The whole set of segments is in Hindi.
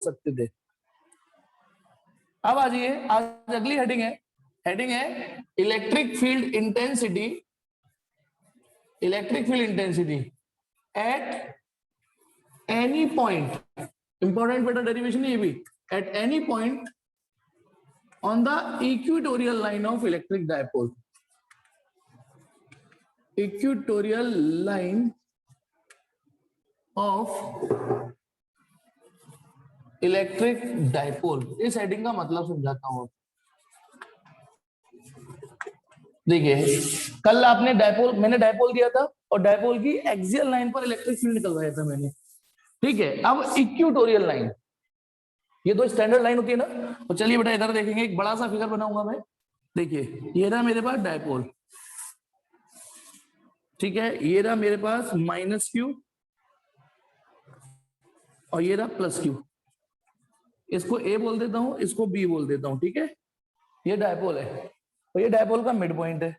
सकते थे। अब आ जाइए, आज अगली हेडिंग है electric field intensity, electric field intensity at any point, important बेटा डेरिवेशन है ये भी, at any point on the equatorial line of electric dipole, equatorial line of electric dipole. इस हेडिंग का मतलब समझाता हूं। देखिए, कल आपने डायपोल, मैंने डायपोल दिया था और डायपोल की एक्सियल लाइन पर इलेक्ट्रिक फील्ड निकलवाया था मैंने, ठीक है। अब इक्वेटोरियल लाइन, ये तो स्टैंडर्ड लाइन होती है ना। तो चलिए बेटा इधर देखेंगे, एक बड़ा सा फिगर बनाऊंगा मैं। देखिए, ये रहा मेरे पास डायपोल, ठीक है। ये रहा मेरे पास माइनस क्यू और ये रहा प्लस क्यू। इसको ए बोल देता हूं, इसको बी बोल देता हूं, ठीक है। ये डायपोल है और ये डायपोल का मिड पॉइंट है।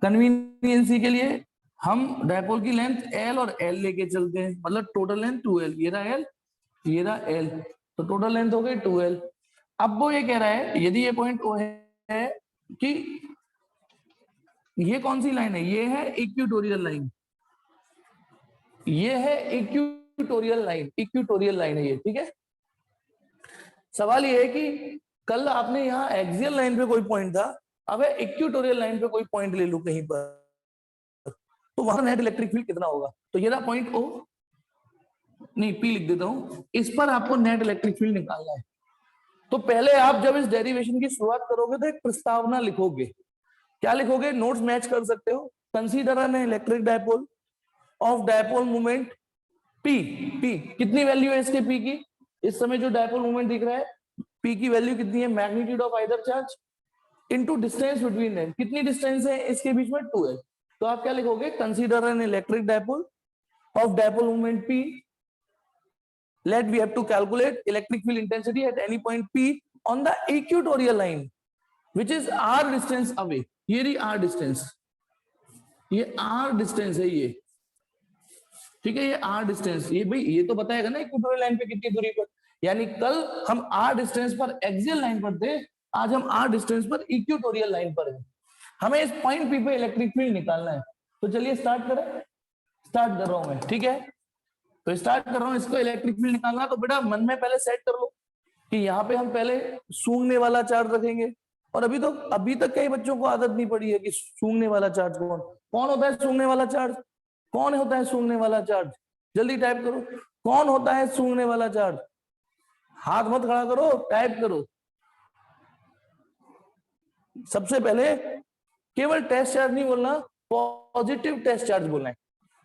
कन्वीनियंसी के लिए हम डायपोल की लेंथ एल और एल लेके चलते हैं, मतलब टोटल लेंथ 2l। ये रहा एल, ये रहा एल, तो टोटल लेंथ हो गई 2l। अब वो ये कह रहा है, यदि ये पॉइंट ओ है कि ये कौन सी लाइन है, ये है इक्वेटोरियल लाइन, ये है इक्वेटोरियल लाइन, इक्वेटोरियल लाइन है ये, ठीक है। सवाल ये है कि कल आपने यहाँ एक्सियल लाइन पे कोई पॉइंट था, अब है इक्वेटोरियल लाइन पे कोई पॉइंट ले लूं कहीं पर, तो वहां नेट इलेक्ट्रिक फील्ड कितना होगा। तो ये रहा पॉइंट ओ, नहीं पी लिख देता हूं, इस पर आपको नेट इलेक्ट्रिक फील्ड निकालना है। तो पहले आप जब इस डेरिवेशन की शुरुआत करोगे तो एक प्रस्तावना लिखोगे। क्या लिखोगे, नोट्स मैच कर सकते हो। Consider an electric dipole of dipole moment P, P कितनी वैल्यू है इसके पी की, इस समय जो डायपोल मोमेंट दिख रहा है पी की वैल्यू कितनी है, magnitude of either charge into distance between them, कितनी डिस्टेंस है इसके बीच में 2l। तो आप क्या लिखोगे, consider an electric dipole of dipole moment p, let we have to calculate electric field intensity at any point p on the equatorial line which is r distance away। ये रही r distance, ये r distance है ये, ठीक है। ये r distance, ये भाई ये तो बताएगा ना इक्वेटोरियल लाइन पे कितनी दूरी पर। यानी कल हम r distance पर एक्सियल लाइन पर थे, आज हम r distance पर इक्वेटोरियल लाइन पर हैं। हमें इस पॉइंट p पे इलेक्ट्रिक फील्ड निकालना है। तो चलिए स्टार्ट करें, स्टार्ट कर रहा हूं मैं, ठीक है। तो स्टार्ट कर रहा हूं, इसको इलेक्ट्रिक फील्ड निकालना। तो बेटा मन में पहले सेट कर लो कि यहाँ पे हम पहले सूंघने वाला चार्ज रखेंगे। और अभी तक कई बच्चों को आदत नहीं पड़ी है कि सूंघने वाला चार्ज कौन कौन होता है। सूंघने वाला चार्ज कौन होता है, सूंघने वाला चार्ज जल्दी टाइप करो, कौन होता है सूंघने वाला चार्ज। हाथ मत खड़ा करो, टाइप करो। सबसे पहले केवल टेस्ट चार्ज नहीं बोलना, पॉजिटिव टेस्ट चार्ज बोलना है।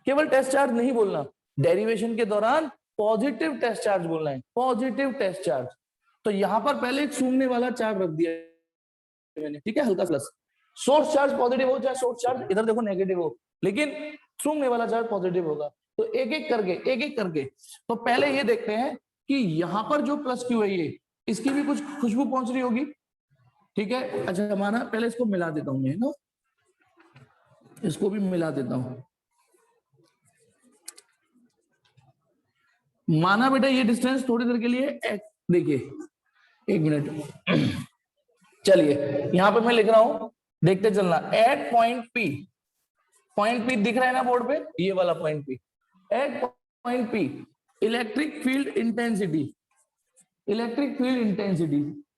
केवल टेस्ट चार्ज नहीं बोलना, डेरिवेशन के दौरान पॉजिटिव टेस्ट चार्ज बोलना है, पॉजिटिव टेस्ट चार्ज। तो यहां पर पहले एक सूंघने वाला चार्ज रख दिया मैंने, ठीक है, हल्का प्लस। सोर्स चार्ज पॉजिटिव हो चाहे सोर्स चार्ज इधर देखो नेगेटिव हो, लेकिन सूंघने वाला चार्ज पॉजिटिव होगा। तो एक एक करके तो पहले ये देखते हैं कि यहां पर जो प्लस क्यू है ये, इसकी भी कुछ खुशबू पहुंच रही होगी, ठीक है। अच्छा माना, पहले इसको मिला देता हूं मैं ना, इसको भी मिला देता हूं। माना बेटा ये डिस्टेंस थोड़ी देर के लिए देखिए, एक मिनट चलिए यहां पे मैं लिख रहा हूं, देखते चलना। एट पॉइंट पी दिख रहा है ना बोर्ड पे, ये वाला point P, at point P electric field intensity,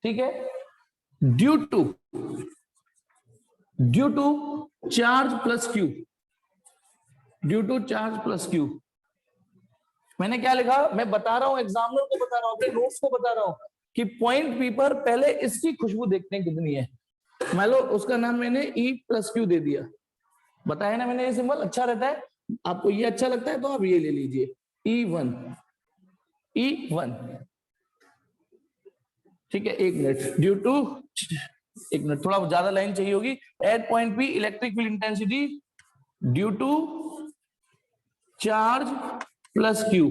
ठीक है, due to charge plus Q, मैंने क्या लिखा, मैं बता रहा हूं एग्जामिनर को बता रहा हूं, अपने नोट्स को बता रहा हूं कि पॉइंट पी पर पहले इसकी खुशबू देखते हैं कितनी है। मान लो उसका नाम मैंने E प्लस क्यू दे दिया, बताया ना मैंने, ये सिंबल अच्छा रहता है, आपको ये अच्छा लगता है तो आप ये ले लीजिए E1, ठीक है। एक मिनट थोड़ा ज्यादा लाइन चाहिए होगी। At point P electric field intensity due to charge plus Q,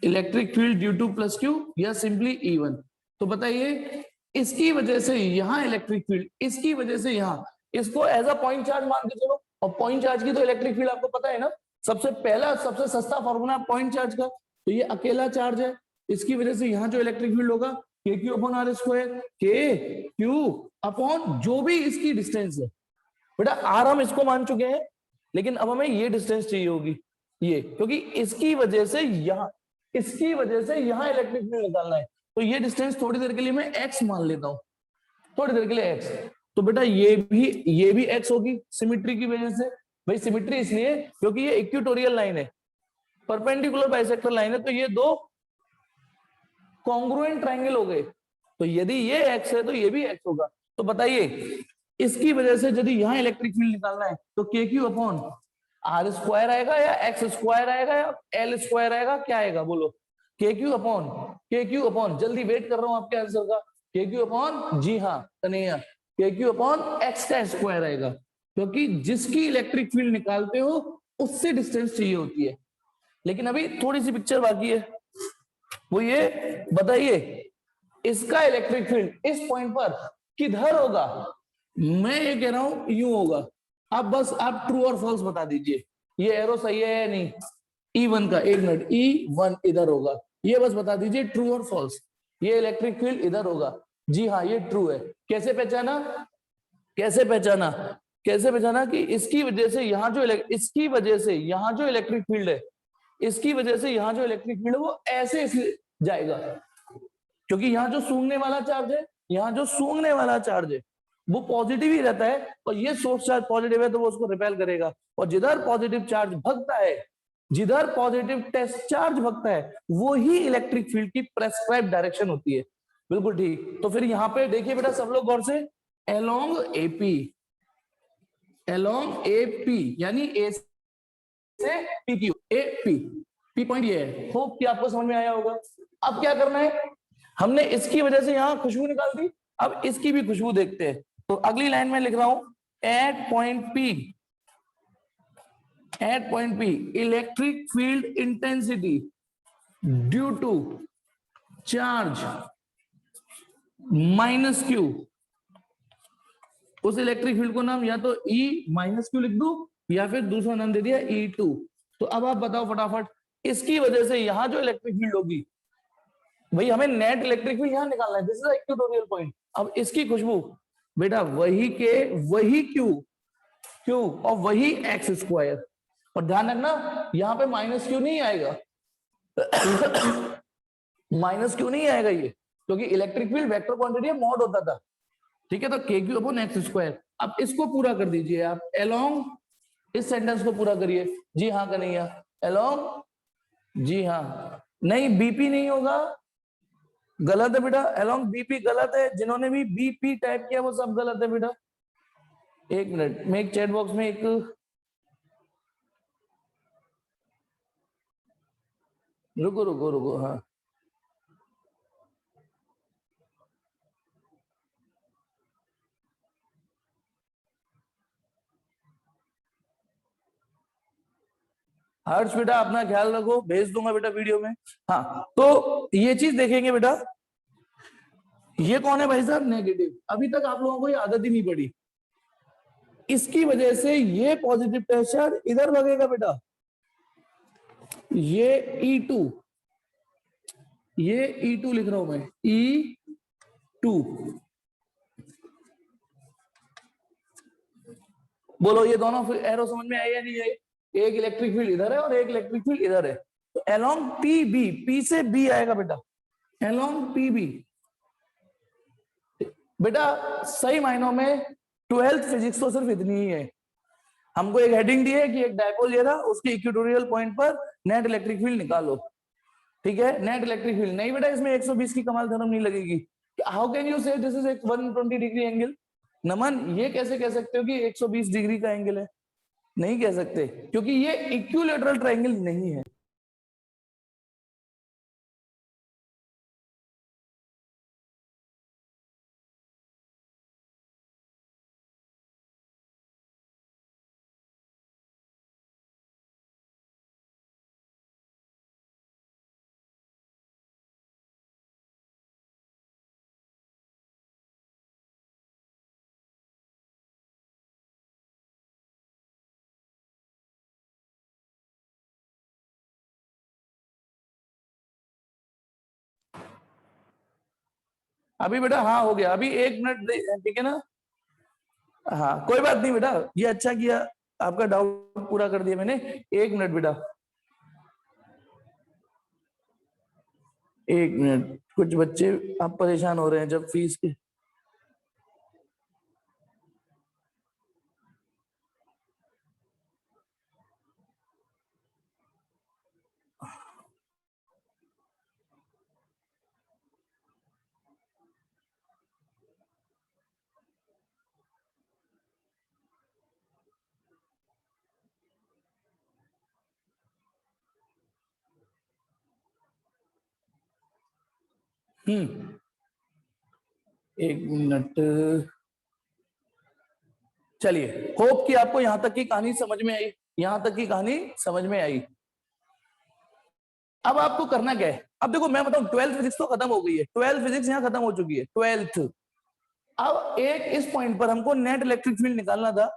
electric field due to plus Q या सिंपली E1। तो बताइए इसकी वजह से यहां इलेक्ट्रिक फील्ड, इसकी वजह से यहां, इसको एज अ पॉइंट चार्ज मान के चलो। और पॉइंट चार्ज की तो इलेक्ट्रिक फील्ड आपको पता है ना, सबसे पहला सबसे सस्ता फॉर्मूला पॉइंट चार्ज का, तो ये अकेला चार्ज है, इसकी वजह से यहाँ जो इलेक्ट्रिक फील्ड होगा के क्यू अपॉन आर स्क्वायर, के क्यू अपॉन जो भी इसकी डिस्टेंस है। बेटा आर हम इसको मान चुके हैं, लेकिन अब हमें ये डिस्टेंस चाहिए होगी, ये, क्योंकि इसकी वजह से यहाँ इलेक्ट्रिक फील्ड निकालना है। तो ये डिस्टेंस थोड़ी देर के लिए मैं एक्स मान लेता हूं, थोड़ी देर के लिए एक्स। तो बेटा ये भी एक्स होगी सिमिट्री की वजह से। भाई सिमिट्री इसलिए क्योंकि ये इक्वेटोरियल लाइन है, परपेंडिकुलर बाइसेक्टर लाइन है, तो ये दो कॉन्ग्रुएंट ट्रायंगल हो गए। तो यदि ये एक्स है तो ये भी एक्स होगा। तो बताइए इसकी वजह से यदि यहां इलेक्ट्रिक फील्ड निकालना है तो के क्यू अपॉन आर स्क्वायर आएगा या एक्स स्क्वायर आएगा या एल स्क्वायर आएगा, क्या आएगा बोलो? के क्यू अपॉन जल्दी वेट कर रहा हूं आपके आंसर का। के क्यू अपॉन, जी हाँ कन्हैया, के क्यू अपॉन एक्स का स्क्वायर आएगा, क्योंकि जिसकी इलेक्ट्रिक फील्ड निकालते हो उससे डिस्टेंस चाहिए होती है। लेकिन अभी थोड़ी सी पिक्चर बाकी है, वो ये बताइए इसका इलेक्ट्रिक फील्ड इस पॉइंट पर किधर होगा? मैं ये कह रहा हूं यूं होगा। अब बस आप ट्रू और फॉल्स बता दीजिए, ये एरो सही है या नहीं। E1 का, एक मिनट, E1 इधर होगा, ये बस बता दीजिए ट्रू और फॉल्स। ये इलेक्ट्रिक फील्ड इधर होगा, जी हाँ ये ट्रू है। कैसे पहचाना? कैसे पहचाना कि इसकी वजह से यहाँ जो इलेक्ट्रिक फील्ड है, इसकी वजह से यहाँ जो इलेक्ट्रिक फील्ड है वो ऐसे जाएगा, क्योंकि यहाँ जो सूंघने वाला चार्ज है वो पॉजिटिव ही रहता है, और ये सोर्स चार्ज पॉजिटिव है तो वो उसको रिपेल करेगा। और जिधर पॉजिटिव टेस्ट चार्ज भगता है वो ही इलेक्ट्रिक फील्ड की प्रेस्क्राइब डायरेक्शन होती है। बिल्कुल ठीक। तो फिर यहाँ पे देखिए बेटा सब लोग गौर से, अलोंग एपी यानी ए से पी क्यू, पी पॉइंट ये है। होप कि आपको समझ में आया होगा। अब क्या करना है, हमने इसकी वजह से यहां खुशबू निकाल दी, अब इसकी भी खुशबू देखते हैं। तो अगली लाइन में लिख रहा हूं, at point P electric field intensity due to charge minus Q. उस इलेक्ट्रिक फील्ड को नाम या तो E माइनस क्यू लिख दू या फिर दूसरा नाम दे दिया E2। तो अब आप बताओ फटाफट, इसकी वजह से यहां जो इलेक्ट्रिक फील्ड होगी, भाई हमें नेट इलेक्ट्रिक फील्ड यहां निकालना है, दिस इज इक्वेटोरियल पॉइंट। अब इसकी खुशबू बेटा वही क्यू और वही एक्स स्क्वायर। और ध्यान रखना यहां पे माइनस क्यू नहीं आएगा माइनस क्यू नहीं आएगा ये, क्योंकि electric field vector quantity mod होता था। ठीक है, तो के क्यू अपॉन एक्स स्क्वायर। अब इसको पूरा कर दीजिए आप, अलोंग, इस सेंटेंस को पूरा करिए। जी हाँ कन्हैया, अलोंग, जी हाँ, नहीं बीपी नहीं होगा, गलत है बेटा, अलोंग बीपी गलत है, जिन्होंने भी बीपी टाइप किया वो सब गलत है बेटा। एक मिनट, मैं एक चैट बॉक्स में एक रुको, हाँ हर्ष बेटा अपना ख्याल रखो, भेज दूंगा बेटा वीडियो में। हाँ तो ये चीज देखेंगे बेटा, ये कौन है भाई साहब? नेगेटिव। अभी तक आप लोगों को ये आदत ही नहीं पड़ी, इसकी वजह से ये पॉजिटिव टेंशन इधर लगेगा बेटा, ये E2, ये E2 लिख रहा हूं मैं, E2। बोलो ये दोनों एरो समझ में आए या नहीं आए? एक इलेक्ट्रिक फील्ड इधर है और एक इलेक्ट्रिक फील्ड इधर है, तो अलोंग PB, पी से बी आएगा बेटा, अलोंग PB। बेटा सही मायनों में 12th फिजिक्स तो सिर्फ इतनी ही है। हमको एक हेडिंग दी है कि एक डायपोल ले रहा, उसके इक्वेटोरियल पॉइंट पर नेट इलेक्ट्रिक फील्ड निकालो। ठीक है, नेट इलेक्ट्रिक फील्ड नहीं बेटा, इसमें 120 की कमाल थ्योरम नहीं लगेगी। हाउ कैन यू से दिस इज 120 डिग्री एंगल? नमन ये कैसे कह सकते हो कि 120 डिग्री का एंगल है? नहीं कह सकते, क्योंकि ये इक्विलैटरल ट्रायंगल नहीं है। अभी बेटा हाँ हो गया, अभी 1 मिनट, ठीक है ना? हाँ कोई बात नहीं बेटा, ये अच्छा किया, आपका डाउट पूरा कर दिया मैंने। 1 मिनट बेटा, 1 मिनट, कुछ बच्चे आप परेशान हो रहे हैं जब फीस की। हम्म 1 मिनट, चलिए, होप कि आपको यहां तक की कहानी समझ में आई, यहां तक की कहानी समझ में आई। अब आपको करना क्या है, अब देखो मैं बताऊं, 12th फिजिक्स तो खत्म हो गई है, 12th फिजिक्स यहां खत्म हो चुकी है, 12th। अब एक इस पॉइंट पर हमको नेट इलेक्ट्रिक फील्ड निकालना था।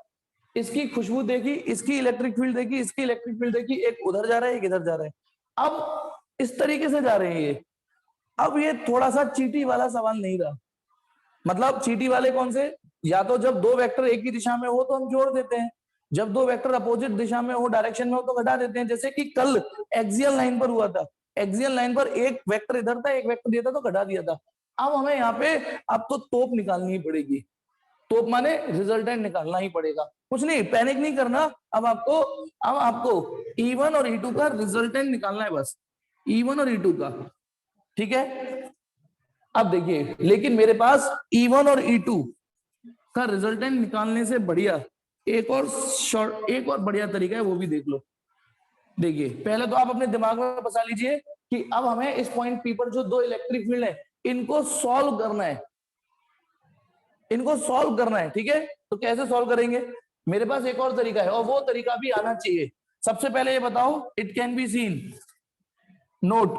इसकी खुशबू देखी, इसकी इलेक्ट्रिक फील्ड देखी, इसकी इलेक्ट्रिक फील्ड देखी, एक उधर जा रहा है एक इधर जा रहा है। अब इस तरीके से जा रहे हैं ये। अब ये थोड़ा सा चीटी वाला सवाल नहीं रहा। मतलब चीटी वाले कौन से? या तो जब दो वेक्टर एक ही दिशा में हो तो हम जोड़ देते हैं, जब दो वेक्टर अपोजिट दिशा में हो, डायरेक्शन में हो, तो घटा देते हैं, जैसे कि कल एक्सियल लाइन पर हुआ था। एक्सियल लाइन पर एक वेक्टर इधर था एक वेक्टर दिया था तो घटा दिया था। अब हमें यहाँ पे अब तो तोप निकालनी ही पड़ेगी, तोप माने रिजल्टेंट निकालना ही पड़ेगा। कुछ नहीं, पैनिक नहीं करना। अब आपको E1 और E2 का रिजल्टेंट निकालना है बस, E1 और E2 का, ठीक है? अब देखिए, लेकिन मेरे पास E1 और E2 का रिजल्टेंट निकालने से बढ़िया एक और बढ़िया तरीका है, वो भी देख लो। देखिए, पहले तो आप अपने दिमाग में बसा लीजिए कि अब हमें इस पॉइंट पी पर जो दो इलेक्ट्रिक फील्ड है इनको सॉल्व करना है, इनको सॉल्व करना है, ठीक है? तो कैसे सॉल्व करेंगे? मेरे पास एक और तरीका है, और वो तरीका भी आना चाहिए। सबसे पहले ये बताओ, it can be seen, note,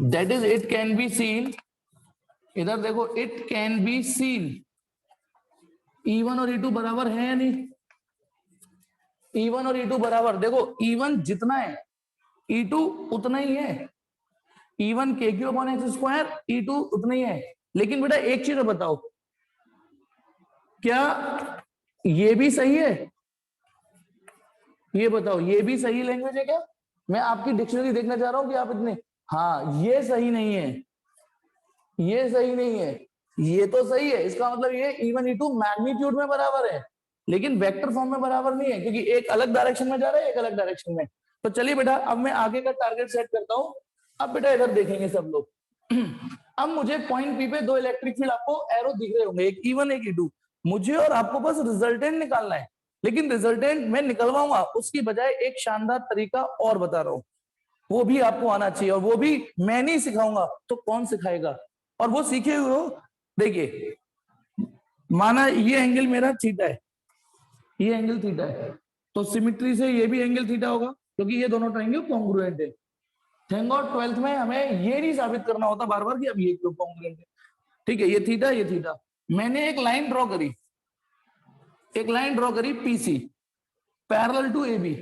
that is it can be seen, इधर देखो, it can be seen, E1 और E2 बराबर है या नहीं? E1 और E2 बराबर, देखो E1 जितना है E2 उतना ही है, E1 KQ/x², E2 उतना ही है। लेकिन बेटा एक चीज बताओ, क्या ये भी सही है? ये बताओ, ये भी सही लैंग्वेज है क्या? मैं आपकी डिक्शनरी देखना चाह रहा हूं कि आप इतने, हाँ ये सही नहीं है, ये सही नहीं है, ये तो सही है। इसका मतलब ये E1 E2 मैग्नीट्यूड में बराबर है, लेकिन वेक्टर फॉर्म में बराबर नहीं है, क्योंकि एक अलग डायरेक्शन में जा रहा है एक अलग डायरेक्शन में। तो चलिए बेटा, अब मैं आगे का टारगेट सेट करता हूं। अब बेटा इधर देखेंगे सब लोग। अब मुझे पॉइंट पी पे दो इलेक्ट्रिक फील्ड आपको एरो दिख रहे होंगे, एक E1 एक E2। मुझे और आपको बस रिजल्टेंट निकालना है, लेकिन रिजल्टेंट मैं निकलवाऊंगा उसकी बजाय एक शानदार तरीका और बता रहा हूं, वो भी आपको आना चाहिए, और वो भी मैं नहीं सिखाऊंगा तो कौन सिखाएगा? और वो सीखे हुए हो। देखिए, माना ये एंगल मेरा थीटा है, ये एंगल थीटा है, तो सिमिट्री से ये भी एंगल थीटा होगा, क्योंकि ये दोनों ट्रायंगल कॉन्ग्रुएंट है। थैंक गॉड 12th में हमें ये नहीं साबित करना होता बार बार कि अब ये क्यों कॉन्ग्रुएंट है। ठीक है, ये थीटा ये थीटा। मैंने एक लाइन ड्रॉ करी, एक लाइन ड्रॉ करी PC, parallel to AB।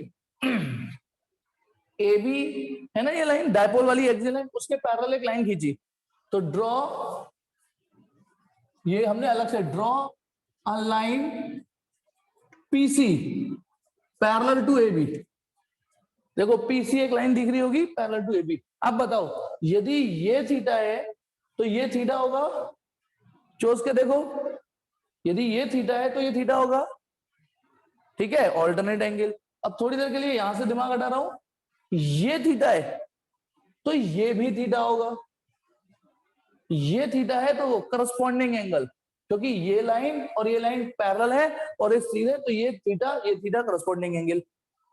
AB है ना, ये लाइन डायपोल वाली एक्सियल लाइन, उसके पैरेलल एक लाइन खींची। तो ड्रॉ, ये हमने अलग से draw a line PC parallel to AB। देखो PC एक लाइन दिख रही होगी पैरेलल टू AB। अब बताओ, यदि ये थीटा है तो ये थीटा होगा, चोस के देखो, यदि ये थीटा है तो ये थीटा होगा, ठीक है, ऑल्टरनेट एंगल। अब थोड़ी देर के लिए यहां से दिमाग हटा रहा हूं, ये थीटा है तो ये भी थीटा होगा, ये थीटा है तो करस्पॉन्डिंग एंगल, क्योंकि ये लाइन और ये लाइन पैरेलल है और इस सीधे, तो ये थीटा करस्पॉन्डिंग एंगल,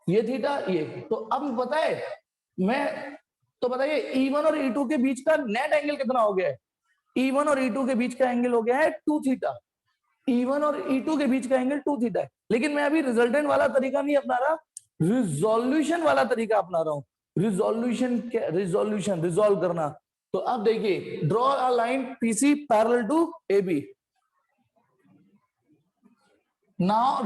ये थीटा ये। तो अब पता है, मैं तो बताइए E1 और E2 के बीच का नेट एंगल कितना हो गया है? E1 और E2 के बीच का एंगल हो गया है 2 थीटा। E1 और E2 के बीच का एंगल 2 थीटा है। लेकिन मैं अभी रिजल्टेंट वाला तरीका नहीं अपना रहा, रिजोल्यूशन वाला तरीका अपना रहा हूं। रिजोल्यूशन रिजोल्व करना। तो अब देखिए, draw a line PC parallel to AB। Now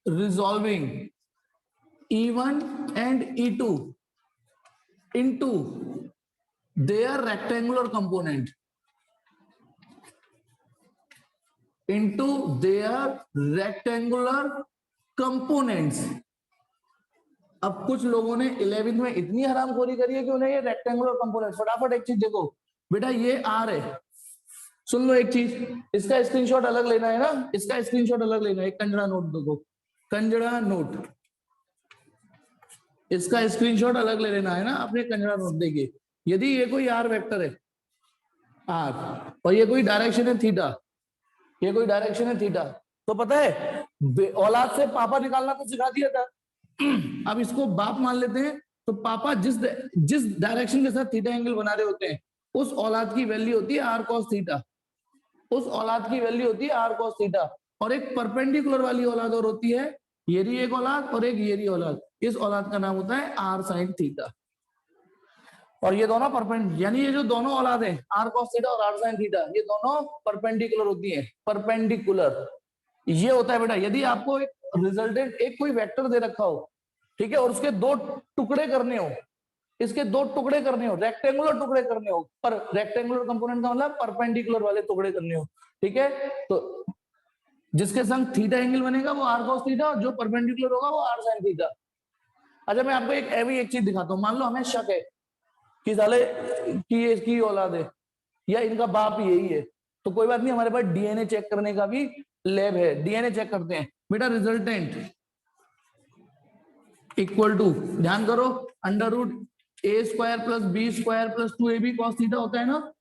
resolving E1 and E2 into their rectangular component, into their rectangular components। अब कुछ लोगों ने 11th में इतनी हरामखोरी करी है कि उन्हें ये रेक्टेंगुलर कंपोनेंट, फटाफट एक चीज देखो बेटा, ये आर है, सुन लो एक चीज, इसका स्क्रीनशॉट अलग लेना है ना, इसका स्क्रीनशॉट अलग लेना है, एक कंजड़ा नोट देखो, कंजड़ा नोट, इसका स्क्रीनशॉट अलग ले लेना है ना अपने कंजड़ा नोट। देखिए यदि ये कोई आर वेक्टर है आर, और ये कोई डायरेक्शन है थीटा, ये कोई डायरेक्शन है थीटा, तो पता है औलाद से पापा निकालना तो सिखा दिया था। अब इसको बाप मान लेते हैं, तो पापा जिस डायरेक्शन के साथ थीटा एंगल बना रहे होते हैं, उस औलाद की वैल्यू होती है आर कॉस थीटा, उस औलाद की वैल्यू होती है आर कॉस थीटा। और एक परपेंडिकुलर वाली औलाद और होती है, ये रही एक औलाद और एक ये रही औलाद, इस औलाद का नाम होता है आर साइन थीटा। और ये दोनों परपेंडिकुलर, यानी ये जो दोनों औलाद है आर कॉस थीटा और आर साइन थीटा, ये दोनों परपेंडिकुलर होती है, परपेंडिकुलर। ये होता है बेटा, यदि आपको एक रिजल्टेंट, एक कोई वेक्टर दे रखा हो, ठीक है, और उसके दो टुकड़े करने हो, इसके दो टुकड़े करने हो, रेक्टेंगुलर टुकड़े करने हो, पर रेक्टेंगुलर कंपोनेंट का मतलब परपेंडिकुलर वाले टुकड़े करने हो, ठीक है, तो जिसके संग थीटा एंगल बनेगा वो आर कॉस थीटा, और जो परपेंडिकुलर होगा वो आर साइन थीटा। अच्छा मैं आपको एक चीज दिखाता हूँ, मान लो हमें शक है कि साले की इसकी औलाद है या इनका बाप यही है, तो कोई बात नहीं, हमारे पास डीएनए चेक करने का भी लैब है, डीएनए चेक करते हैं बेटा। रिजल्टेंट इक्वल टू, ध्यान करो, under root A square plus B square plus 2ab cos theta होता है ना।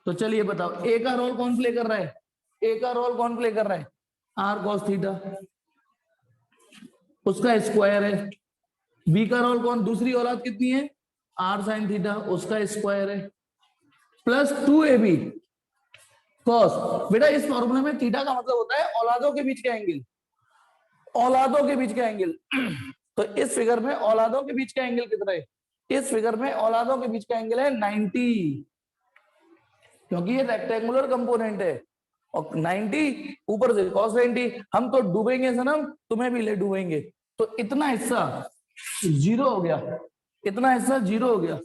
तो चलिए बताओ ए का रोल कौन प्ले कर रहा है, ए का रोल कौन प्ले कर रहा है, आर कॉस थीटा, उसका स्क्वायर है। बी का रोल कौन, दूसरी औलाद कितनी है, आर साइन थीटा, उसका स्क्वायर है, प्लस 2ab कॉस। बेटा इस फॉर्मूले में थीटा का मतलब होता है औलादों के बीच का एंगल, औलादों के बीच का एंगल। तो इस फिगर में औलादों के बीच का एंगल कितना है, इस फिगर में औलादों के बीच का एंगल है 90, क्योंकि ये रेक्टेंगुलर कंपोनेंट है, और 90 ऊपर से cos 90, हम तो डूबेंगे सनम, तुम्हें भी ले डूबेंगे। तो इतना हिस्सा जीरो हो गया, इतना हिस्सा जीरो हो गया।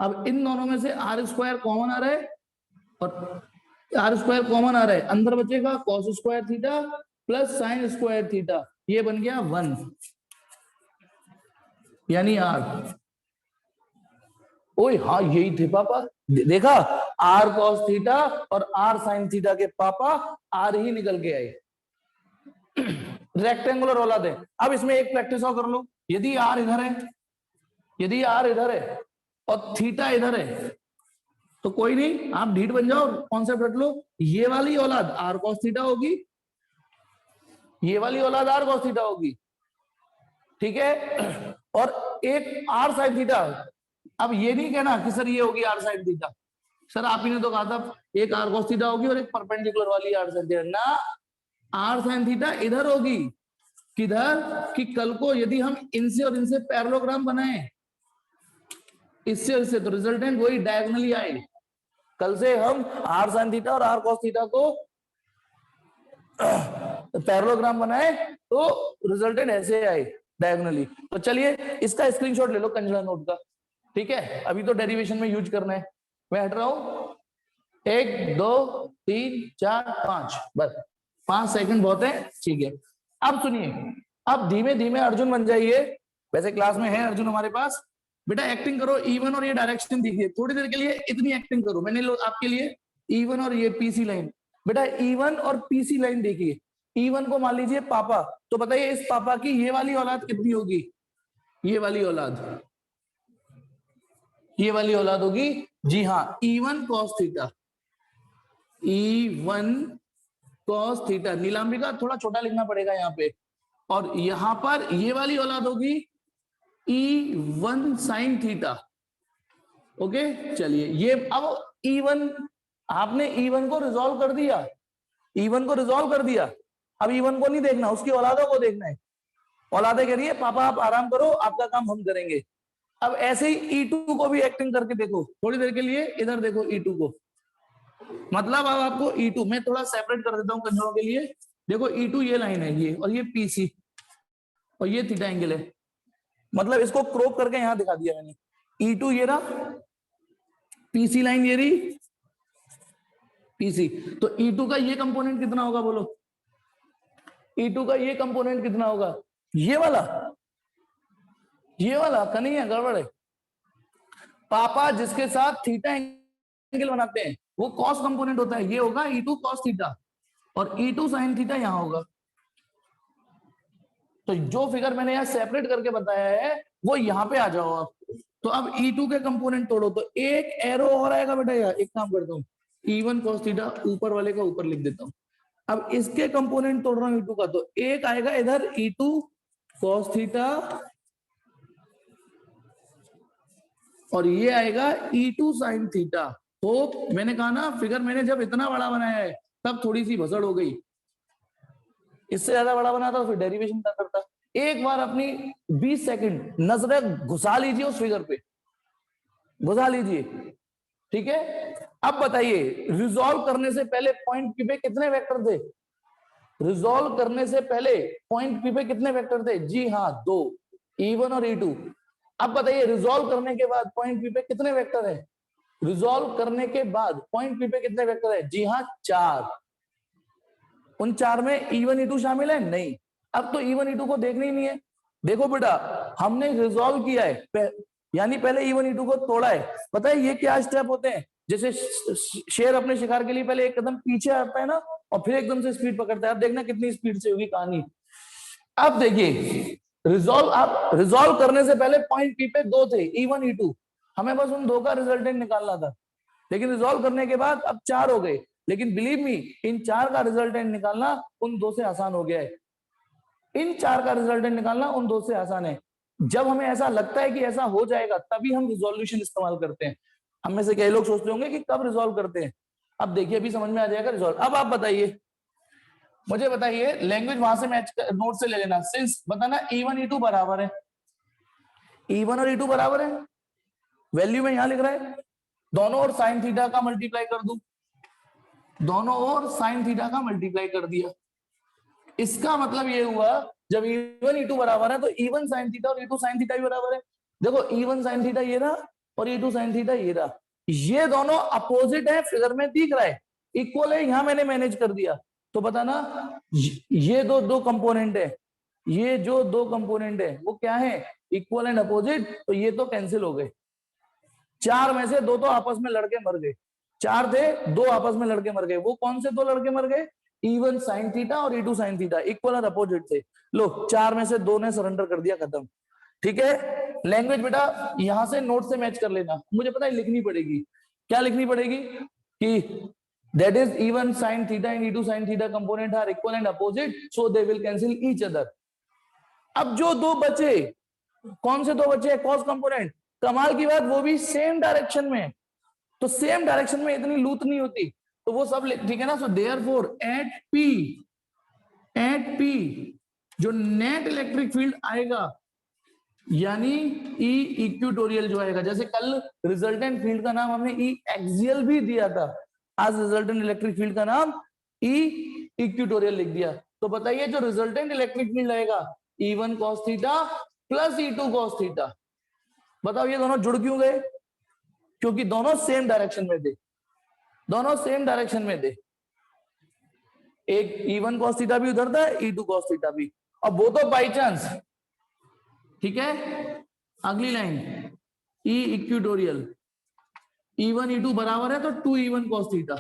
अब इन दोनों में से आर स्क्वायर कॉमन आ रहा है, और आर स्क्वायर कॉमन आ रहा है, अंदर बचेगा cos square theta plus sine square theta, ये बन गया 1, यानी आर। ओए हाँ यही थे पापा, देखा, आर कॉस थीटा और आर साइन थीटा के पापा आर ही निकल के आए। रेक्टेंगुलर औलाद है। अब इसमें एक प्रैक्टिस और कर लो, यदि आर इधर है, यदि आर इधर है और थीटा इधर है, तो कोई नहीं, आप ढीठ बन जाओ, कॉन्सेप्ट रख लो, ये वाली औलाद आर कॉस थीटा होगी, ये वाली औलाद आर कॉस थीटा होगी, ठीक है, और एक आर साइन थीटा। अब ये नहीं कहना कि सर ये होगी आर साइन थीटा, सर आप ही ने तो कहा था एक आर कॉस थीटा होगी और एक परपेंडिकुलर वाली आर साइन थीटा, ना, आर साइन थीटा इधर होगी, किधर, कि कल को यदि हम इनसे और इनसे पैरेललोग्राम बनाए, इससे और इससे, तो रिजल्टेंट वही डायगोनली आए। कल से हम आर साइन थीटा और आर कॉस थीटा को पैरेललोग्राम बनाए तो रिजल्टेंट ऐसे आए डायगोनली। तो चलिए इसका स्क्रीनशॉट ले लो कंजड़ा नोट का, ठीक है, अभी तो डेरिवेशन में यूज करना है। मैं हट रहा हूं, 1 2 3 4 5, बस 5 सेकंड बहुत है, ठीक है। अब सुनिए, अब धीमे धीमे अर्जुन बन जाइए, वैसे क्लास में है अर्जुन हमारे पास, बेटा एक्टिंग करो E1 और ये डायरेक्शन दिखिए, थोड़ी देर के लिए इतनी एक्टिंग करो, मैंने आपके लिए E1 और ये पीसी लाइन, बेटा E1 और पीसी लाइन देखिए, E1 को मान लीजिए पापा, तो बताइए इस पापा की ये वाली औलाद कितनी होगी, ये वाली औलाद, ये वाली औलाद होगी, जी हाँ, E1 cos theta, E1 cos theta, Neelambika थोड़ा छोटा लिखना पड़ेगा यहाँ पे, और यहां पर ये वाली औलाद होगी E1 sin थीटा, ओके। चलिए ये अब E1, आपने E1 को रिजॉल्व कर दिया, E1 को रिजॉल्व कर दिया, अब E1 को नहीं देखना, उसकी औलादों को देखना है। औलादे कह रही है पापा आप आराम करो, आपका काम हम करेंगे। अब ऐसे ही E2 को भी एक्टिंग करके देखो, थोड़ी देर के लिए इधर देखो E2 को, मतलब अब आपको E2 मैं थोड़ा सेपरेट कर देता हूं कंजरों के लिए, देखो E2 ये लाइन है ये, और ये PC, और ये थीटा एंगल है, मतलब इसको क्रॉप करके यहां दिखा दिया मैंने, E2 ये रहा, PC लाइन ये रही, PC। तो E2 का ये कंपोनेंट कितना होगा बोलो, E2 का ये कंपोनेंट कितना होगा, ये वाला नहीं है, गड़बड़ है। पापा जिसके साथ थीटा एंगल बनाते हैं वो कॉस कंपोनेंट होता है, ये होगा E2 कॉस थीटा, और E2 साइन थीटा यहां होगा। तो जो फिगर मैंने यहां सेपरेट करके बताया है वो यहां पे आ जाओ आप। तो अब E2 के कंपोनेंट तोड़ो, तो एक एरो और आएगा बेटा यार, एक काम करता हूँ, E1 cos थीटा ऊपर वाले का ऊपर लिख देता हूँ। अब इसके कंपोनेंट तोड़ रहा हूँ E2 का, तो एक आएगा इधर E2 cos थीटा, और ये आएगा E2 sin थीटा। तो मैंने कहा ना, फिगर मैंने जब इतना बड़ा बनाया है तब थोड़ी सी भसड़ हो गई, इससे ज्यादा बड़ा बनाता तो फिर डेरिवेशन क्या करता। एक बार अपनी 20 सेकंड नजरें घुसा लीजिए उस फिगर पे, घुसा लीजिए, ठीक है। अब बताइए, रिजॉल्व करने से पहले पॉइंट पी पे कितने वेक्टर थे, रिजॉल्व करने से पहले पॉइंट पी पे कितने वेक्टर थे, जी हाँ 2, E1 और E2। अब बताइए रिजॉल्व करने के बाद पॉइंट पी पे कितने वेक्टर है, रिजॉल्व करने के बाद पॉइंट पी पे कितने वेक्टर है, जी हाँ 4। उन 4 में E1 E2 शामिल है, नहीं। अब तो E1 E2 को देखना ही नहीं है। देखो बेटा, हमने रिजॉल्व किया है, यानी पहले E1 E2 को तोड़ा है। पता है ये क्या स्टेप होते हैं, जैसे शेर अपने शिकार के लिए पहले एक कदम पीछे आता है ना, और फिर एकदम से स्पीड पकड़ता है। अब देखना कितनी स्पीड से होगी कहानी। अब देखिए, रिजॉल्व करने से पहले पॉइंट पी पे 2 थे, E1 E2, हमें बस उन 2 का रिजल्टेंट निकालना था। लेकिन रिजॉल्व करने के बाद अब 4 हो गए, लेकिन बिलीव मी, इन 4 का रिजल्टेंट निकालना उन 2 से आसान हो गया है। इन 4 का रिजल्टेंट निकालना उन 2 से आसान है। जब हमें ऐसा लगता है कि ऐसा हो जाएगा तभी हम रिजोल्यूशन इस्तेमाल करते हैं। हम में से कई लोग सोचते होंगे कि कब रिजॉल्व करते हैं। अब देखिए, अभी समझ में आ जाएगा रिजॉल्व। अब आप बताइए, मुझे बताइए, लैंग्वेज वहां से मैच नोट से ले लेना, सिंस बताना E1 E2 बराबर है, E1 और E2 बराबर है, वैल्यू में यहां लिख रहा है, दोनों और साइन थीटा का मल्टीप्लाई कर दूं, दोनों और साइन थीटा का मल्टीप्लाई कर दिया। इसका मतलब ये हुआ, जब E1 E2 बराबर है तो E1 साइन थीटा और E2 साइन थीटा भी बराबर है। देखो E1 साइन थीटा ये रहा और E2 साइन थीटा ये रहा, ये दोनों अपोजिट है, फिगर में दिख रहा है, इक्वल है, यहां मैंने मैनेज कर दिया। तो बताना, ये दो कंपोनेंट है, ये जो 2 कंपोनेंट है वो क्या है, इक्वल एंड अपोजिट, तो ये तो कैंसिल हो गए। 4 में से 2 तो आपस में लड़के मर गए, 4 थे, 2 आपस में लड़के मर गए। वो कौन से 2 लड़के मर गए, E1 साइन थीटा और E2 साइन थीटा, इक्वल और अपोजिट थे। लो 4 में से 2 ने सरेंडर कर दिया, खत्म। ठीक है, लैंग्वेज बेटा यहां से नोट से मैच कर लेना, मुझे पता है लिखनी पड़ेगी। क्या लिखनी पड़ेगी कि that is E1 sin theta and E2 sin theta component are equal and opposite, so they will cancel each other। अब जो 2 बचे, कौन से 2 बचे, कॉस कंपोनेंट। कमाल की बात, वो भी सेम डायरेक्शन में, तो सेम डायरेक्शन में इतनी लूट नहीं होती, तो वो सब ठीक है ना। सो देयरफॉर एट पी जो नेट इलेक्ट्रिक फील्ड आएगा, यानी ई इक्वेटोरियल जो आएगा, जैसे कल रिजल्टेंट फील्ड का नाम हमने ई एक्सियल भी दिया था, आज रिजल्टेंट इलेक्ट्रिक फील्ड का नाम ई इक्वेटोरियल लिख दिया। तो बताइए, जो रिजल्टेंट इलेक्ट्रिक फील्ड आएगा E1 cos theta plus E2 cos theta, बताओ ये दोनों जुड़ क्यों गए, क्योंकि दोनों सेम डायरेक्शन में थे, दोनों सेम डायरेक्शन में थे। एक E1 cos थीटा भी उधर था, E2 cos थीटा भी। अब वो तो बाई चांस, ठीक है। अगली line, E equatorial, E1 E2 बराबर है तो 2E1 cos थीटा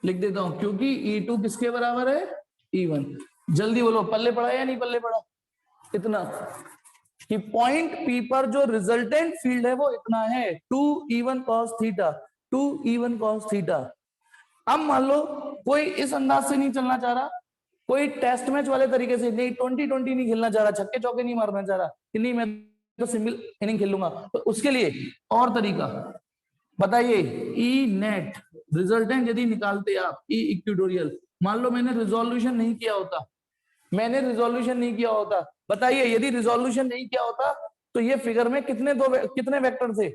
लिख देता हूं, क्योंकि E2 किसके बराबर है, E1। जल्दी बोलो, पल्ले पड़ा या नहीं पल्ले पड़ा, इतना कि पॉइंट P पर जो रिजल्टेंट फील्ड है वो इतना है, 2E1 cos theta, 2E1 cos theta. अब मान लो कोई इस अंदाज से नहीं चलना चाह रहा, कोई टेस्ट मैच वाले तरीके से नहीं, 20-20 नहीं खेलना चाह रहा, छक्के चौके नहीं मारना चाह रहा कि नहीं मैं तो सिंगल इनिंग खेलूंगा, तो उसके लिए और तरीका बताइए। ई नेट रिजल्टेंट यदि निकालते आप, ई इक्वेटोरियल, मान लो मैंने रिजोल्यूशन नहीं किया होता, मैंने रिजोल्यूशन नहीं किया होता, बताइए यदि रिजोल्यूशन नहीं किया होता तो ये फिगर में कितने वेक्टर थे।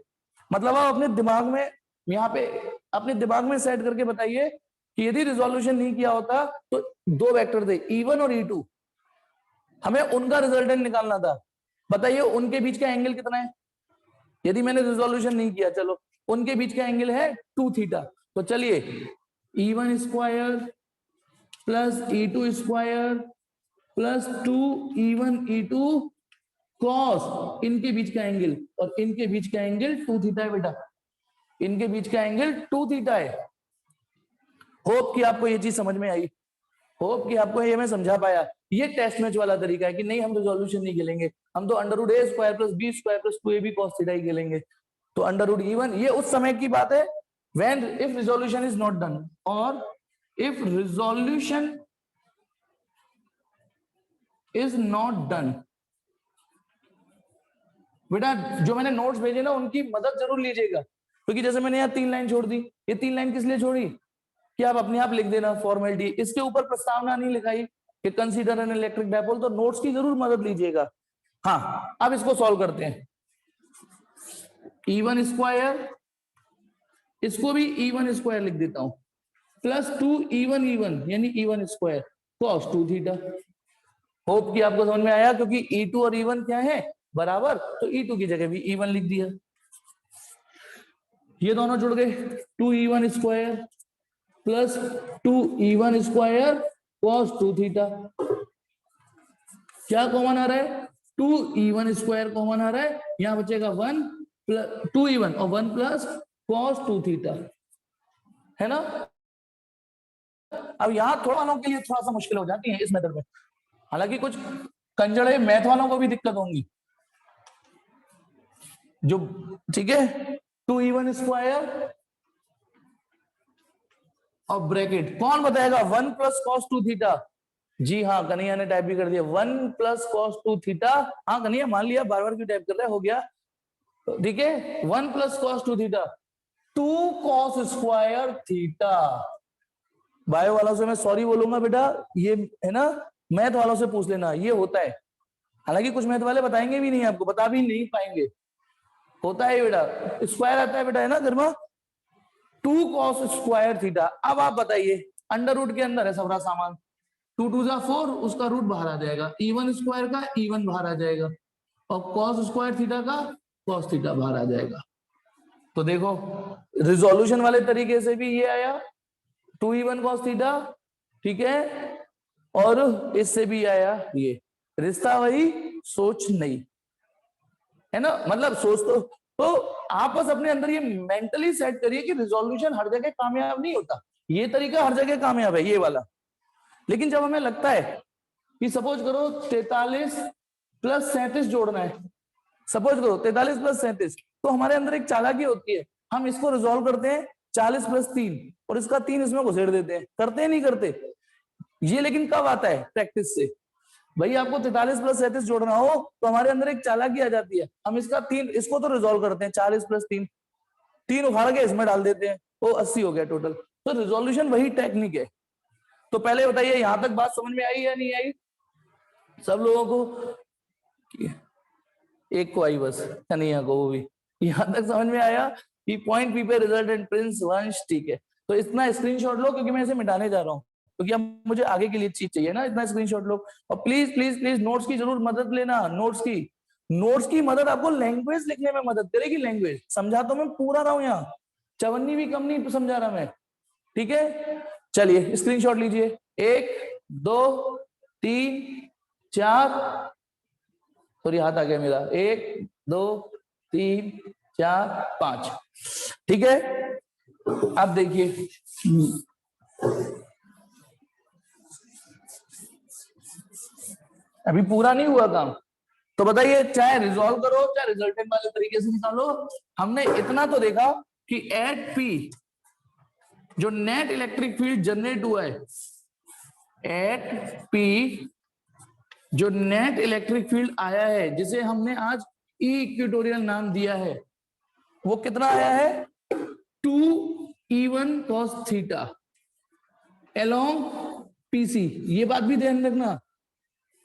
मतलब आप अपने दिमाग में, यहाँ पे अपने दिमाग में सेट करके बताइए कि यदि रिजोल्यूशन नहीं किया होता तो 2 वेक्टर थे, E1 और E2, हमें उनका रिजल्टेंट निकालना था। बताइए उनके बीच का एंगल कितना है, यदि मैंने रिजोल्यूशन नहीं किया, चलो उनके बीच का एंगल है 2 थीटा, तो चलिए E1 square plus E2 square plus 2E1 E2 cos, इनके बीच का एंगल और इनके बीच का एंगल 2 थीटा है बेटा, इनके बीच का एंगल 2 थीटा है। होप कि आपको ये चीज समझ में आई, होप कि आपको ये मैं समझा पाया। ये टेस्ट मैच वाला तरीका है कि नहीं हम रिजोल्यूशन नहीं खेलेंगे, हम तो under A square plus B square plus 2ab cos theta ही खेलेंगे। तो अंडर E1 ये उस समय की बात है when if resolution is not done, और if resolution is not done, बेटा जो मैंने नोट्स भेजे ना उनकी मदद जरूर लीजिएगा, क्योंकि जैसे मैंने यहाँ 3 लाइन छोड़ दी, ये 3 लाइन किस लिए छोड़ी कि आप अपने आप लिख देना फॉर्मेलिटी, इसके ऊपर प्रस्तावना नहीं लिखाई कि कंसीडर एन इलेक्ट्रिक डायपोल, तो नोट्स की जरूर मदद लीजिएगा। हाँ अब इसको सॉल्व करते हैं। E1 स्क्वायर, इसको भी E1 स्क्वायर लिख देता हूं, प्लस 2E1 यानी E1 square cos 2 theta. Hope कि आपको समझ में आया, क्योंकि E2 और E1 क्या है बराबर, तो E2 की जगह भी E1 लिख दिया। ये दोनों जुड़ गए, 2E1 square plus 2E1 square cos 2 theta. क्या कॉमन आ रहा है, 2E1 स्क्वायर कॉमन आ रहा है, यहां बचेगा 1 प्लस 2E1 और 1 प्लस कॉस 2 थीटा, है ना। अब यहां थोड़ा वालों के लिए थोड़ा सा मुश्किल हो जाती है इस मेथड में, हालांकि कुछ कंजड़े मैथ वालों को भी दिक्कत होंगी जो, ठीक है। 2E1 स्क्वायर और ब्रैकेट, कौन बताएगा 1 प्लस कॉस 2 थीटा। जी हाँ, कन्हैया ने टाइप भी कर दिया 1 प्लस कॉस 2 थीटा। हाँ कन्हैया मान लिया, बार बार क्यों टाइप कर रहा है, हो गया ठीक है। 1 plus cos 2 theta 2 cos square theta. Bio वालों से मैं सॉरी बोलूंगा बेटा, ये है ना, मैथ वालों से पूछ लेना, ये होता है। हालांकि कुछ मैथ वाले बताएंगे भी नहीं, आपको बता भी नहीं पाएंगे, होता है बेटा, स्क्वायर आता है बेटा, है ना गर्मा, 2 कॉस स्क्वायर थीटा। अब आप बताइए, अंडर रूट के अंदर है सबरा सामान, 2 2 जा 4, उसका रूट बाहर आ जाएगा, E1 स्क्वायर का E1 बाहर आ जाएगा, और कॉस स्क्वायर थीटा का कॉस थीटा बाहर आ जाएगा। तो देखो रिजोल्यूशन वाले तरीके से भी ये आया 2E1 cos थीटा, ठीक है, और इससे भी आया ये, रिश्ता वही सोच नहीं, है ना। मतलब सोच तो आप बस अपने अंदर ये मेंटली सेट करिए कि रिजोल्यूशन हर जगह कामयाब नहीं होता, ये तरीका हर जगह कामयाब है ये वाला। लेकिन जब हमें लगता है कि सपोज करो 43 प्लस 37 जोड़ना है, सपोज करो 43 प्लस 37, तो हमारे अंदर एक चालाकी होती है, हम इसको रिजोल्व करते हैं 40 प्लस 3 और इसका 3 इसमें घुसेड़ देते हैं, करते हैं नहीं करते ये। लेकिन कब आता है, प्रैक्टिस से। भाई आपको 43 प्लस 37 जोड़ना हो तो हमारे अंदर एक चालाकी आ जाती है, हम इसका 3, इसको तो रिजोल्व करते हैं 40 प्लस 3, 3 उखाड़ के इसमें डाल देते हैं, वो 80 हो गया टोटल। तो रिजोल्यूशन वही टेक्निक है। तो पहले बताइए यहां तक बात समझ में आई या नहीं आई सब लोगों को? एक को आई बस, कन्हैया को, वो भी यहां तक समझ में आया कि पॉइंट पी पे रिजल्टेंट प्रिंस वंश, ठीक है। तो इतना स्क्रीनशॉट लो, क्योंकि मैं इसे मिटाने जा रहा हूँ, क्योंकि अब मुझे आगे के लिए चीज चाहिए ना, इतना स्क्रीनशॉट लो। और प्लीज प्लीज प्लीज नोट्स की जरूर मदद लेना, नोट्स की मदद आपको लैंग्वेज लिखने में मदद करेगी। लैंग्वेज समझा तो मैं पूरा रहा हूँ, यहाँ चवन्नी भी कम नहीं समझा रहा मैं, ठीक है। चलिए स्क्रीनशॉट लीजिए, 1 2 3 4, सॉरी हाथ आ गया मेरा, 1 2 3 4 5, ठीक है। अब देखिए अभी पूरा नहीं हुआ काम, तो बताइए चाहे रिजॉल्व करो चाहे रिजल्टेंट वाले तरीके से निकालो, हमने इतना तो देखा कि एट पी जो नेट इलेक्ट्रिक फील्ड जनरेट हुआ है, एट पी जो नेट इलेक्ट्रिक फील्ड आया है, जिसे हमने आज ई इक्वेटोरियल नाम दिया है, वो कितना आया है, 2E1 cos theta along PC। ये बात भी ध्यान रखना,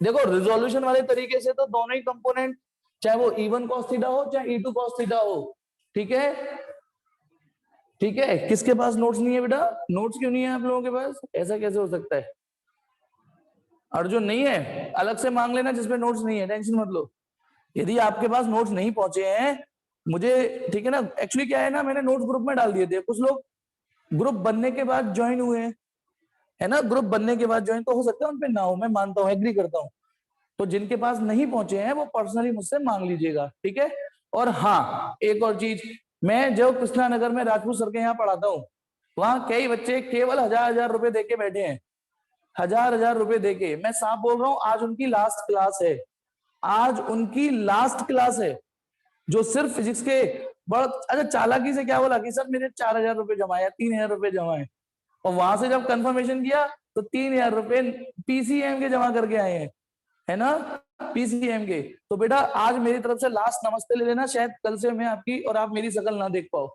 देखो रिजोल्यूशन वाले तरीके से तो दोनों ही कंपोनेंट, चाहे वो E1 cos थीटा हो चाहे E2 cos थीटा हो, ठीक है, ठीक है। किसके पास नोट्स नहीं है बेटा, नोट्स क्यों नहीं है आप लोगों के पास, ऐसा कैसे हो सकता है? अर्जुन नहीं है, अलग से मांग लेना जिसपे नोट्स नहीं है, टेंशन मत लो। यदि आपके पास नोट्स नहीं पहुंचे हैं मुझे, ठीक है ना, एक्चुअली क्या है ना, मैंने नोट्स ग्रुप में डाल दिए थे, कुछ लोग ग्रुप बनने के बाद ज्वाइन हुए हैं, है ना, ग्रुप बनने के बाद ज्वाइन, तो हो सकता है उन पे ना हो, मैं मानता हूँ, एग्री करता हूँ। तो जिनके पास नहीं पहुंचे हैं वो पर्सनली मुझसे मांग लीजिएगा, ठीक है। और हाँ, एक और चीज, मैं जो कृष्णा नगर में राजपूत सर के यहाँ पढ़ाता हूँ, वहां कई बच्चे केवल 1000 रुपए देके बैठे हैं, 1000 रुपए देके। मैं साफ बोल रहा हूँ, आज उनकी लास्ट क्लास है, आज उनकी लास्ट क्लास है, जो सिर्फ फिजिक्स के बड़ा अच्छा चालाकी से क्या बोला कि सर मेरे 4000 रुपए जमा है, 3000 रुपए जमा है, और वहां से जब कंफर्मेशन किया तो 3000 रुपए पीसीएम के जमा करके आए हैं, है ना, पीसीएम के। तो बेटा आज मेरी तरफ से लास्ट नमस्ते ले लेना, शायद कल से मैं आपकी और आप मेरी शक्ल ना देख पाओ।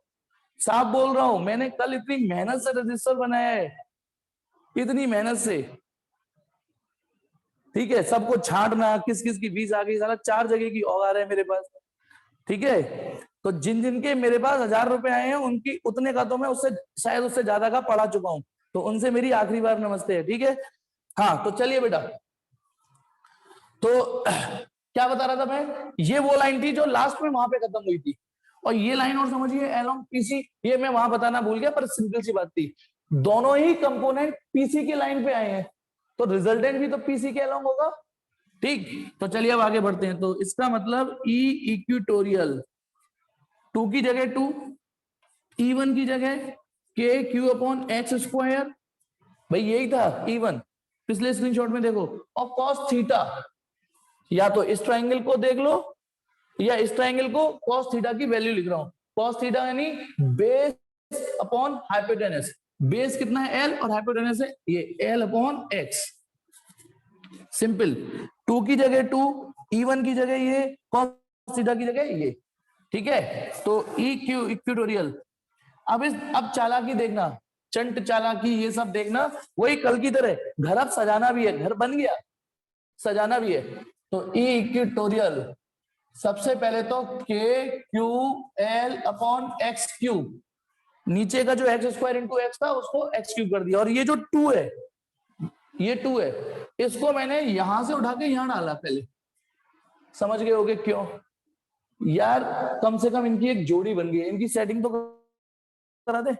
साफ बोल रहा हूं, मैंने कल इतनी मेहनत से रजिस्टर बनाया है, इतनी मेहनत से, ठीक है, सबको छांटना, किस किस की फीस आ गई, सारा 4 जगह की ऑग आ रहा है मेरे पास, ठीक है। तो जिन जिन के मेरे पास 1000 रुपए आए हैं, उनकी उतने का तो मैं उससे शायद उससे ज्यादा का पढ़ा चुका हूं, तो उनसे मेरी आखिरी बार नमस्ते है, ठीक है। हाँ तो चलिए बेटा, तो क्या बता रहा था मैं, ये वो लाइन थी जो लास्ट में वहां पे खत्म हुई थी, और ये लाइन और समझिए अलोंग पीसी, ये मैं वहां बताना भूल गया, पर सिंपल सी बात थी, दोनों ही कंपोनेंट पीसी की लाइन पे आए हैं, तो रिजल्टेंट भी तो पीसी के अलोंग होगा, ठीक। तो चलिए अब आगे बढ़ते हैं, तो इसका मतलब ई इक्विटोरियल, 2 की जगह 2, E1 की जगह के क्यू अपॉन एक्स स्क्वायर, भाई यही था E1, पिछले स्क्रीनशॉट में देखो, और कॉस थीटा, या तो इस ट्राइंगल को देख लो या इस ट्राइंगल को, कॉस थीटा की वैल्यू लिख रहा हूं, कॉस थीटा यानी बेस अपॉन हाइपोटेनस, बेस कितना है L और हाइपोटेनस है ये L अपॉन एक्स, सिंपल। 2 की जगह 2, E1 की जगह ये, कॉस थीटा की जगह ये, ठीक है। तो इक्विटोरियल, अब चालाकी देखना, चंट चालाकी ये सब देखना, वही कल की तरह घर अब सजाना भी है, घर बन गया, सजाना भी है। तो ई इक्विटोरियल, सबसे पहले तो के Q L upon x cube, नीचे का जो एक्स स्क्वायर इंटू एक्स था उसको एक्स क्यूब कर दिया, और ये जो 2 है, ये 2 है, इसको मैंने यहां से उठा के यहां डाला पहले, समझ गए होगे क्यों यार, कम से कम इनकी एक जोड़ी बन गई, इनकी सेटिंग तो करा दे,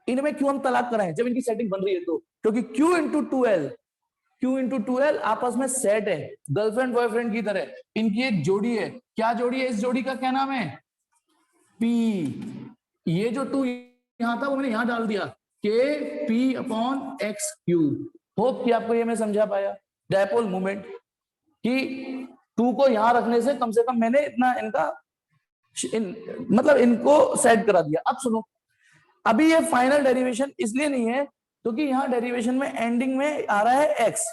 इनमें क्यों हम तलाक कराएं जब इनकी सेटिंग बन रही है, तो क्योंकि Q into 2L, Q into 2L आपस में सेट है, गर्लफ्रेंड बॉयफ्रेंड की तरह, इनकी एक जोड़ी है, क्या जोड़ी है, इस जोड़ी का क्या नाम है, P, ये जो 2 यहां था वो मैंने यहां डाल दिया, के P upon x cube. Hope कि आपको ये मैं समझा पाया, डायपोल मूवमेंट कि 2 को यहां रखने से कम मैंने इतना इनका मतलब इनको सेट करा दिया। अब सुनो, अभी ये फाइनल डेरिवेशन इसलिए नहीं है क्योंकि यहां डेरिवेशन में एंडिंग में आ रहा है एक्स,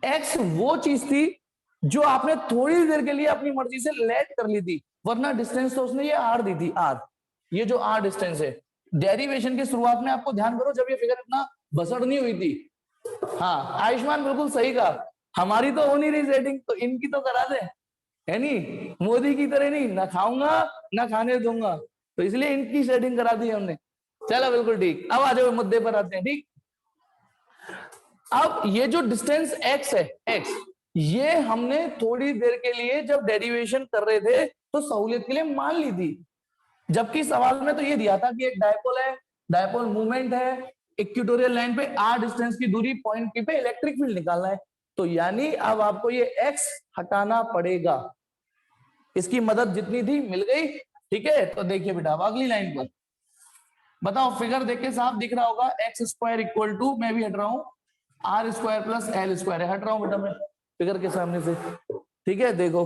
एक्स वो चीज थी जो आपने थोड़ी देर के लिए अपनी मर्जी से लेट कर ली थी, वरना डिस्टेंस तो उसने ये आर दी थी, आर, ये जो आर डिस्टेंस है, डेरिवेशन की शुरुआत में आपको ध्यान करो जब ये फिगर इतना बसड़ नहीं हुई थी। हाँ आयुष्मान बिल्कुल सही कहा, हमारी तो हो नहीं रही सेटिंग, तो इनकी तो करा दे, है नहीं, मोदी की तरह नहीं, ना खाऊंगा ना खाने दूंगा, तो इसलिए इनकी सेटिंग करा दी हमने। चलो बिल्कुल ठीक, अब आ जाओ मुद्दे पर आते हैं, ठीक। अब ये जो डिस्टेंस x है, x, ये हमने थोड़ी देर के लिए जब डेरिवेशन कर रहे थे तो सहूलियत के लिए मान ली थी, जबकि सवाल में तो ये दिया था कि एक डायपोल है, डायपोल मूवमेंट है, इक्वेटोरियल लाइन पे r डिस्टेंस की दूरी पॉइंट P पे इलेक्ट्रिक फील्ड निकालना है, तो यानी अब आपको ये x हटाना पड़ेगा, इसकी मदद जितनी थी मिल गई, ठीक है। तो देखिए बेटा अब अगली लाइन पर बताओ, फिगर देख के साफ दिख रहा होगा, एक्स स्क्वायर इक्वल टू, मैं भी हट रहा हूं, R square plus L square है, हट रहा हूं बेटा मैं फिगर के सामने से, ठीक है। देखो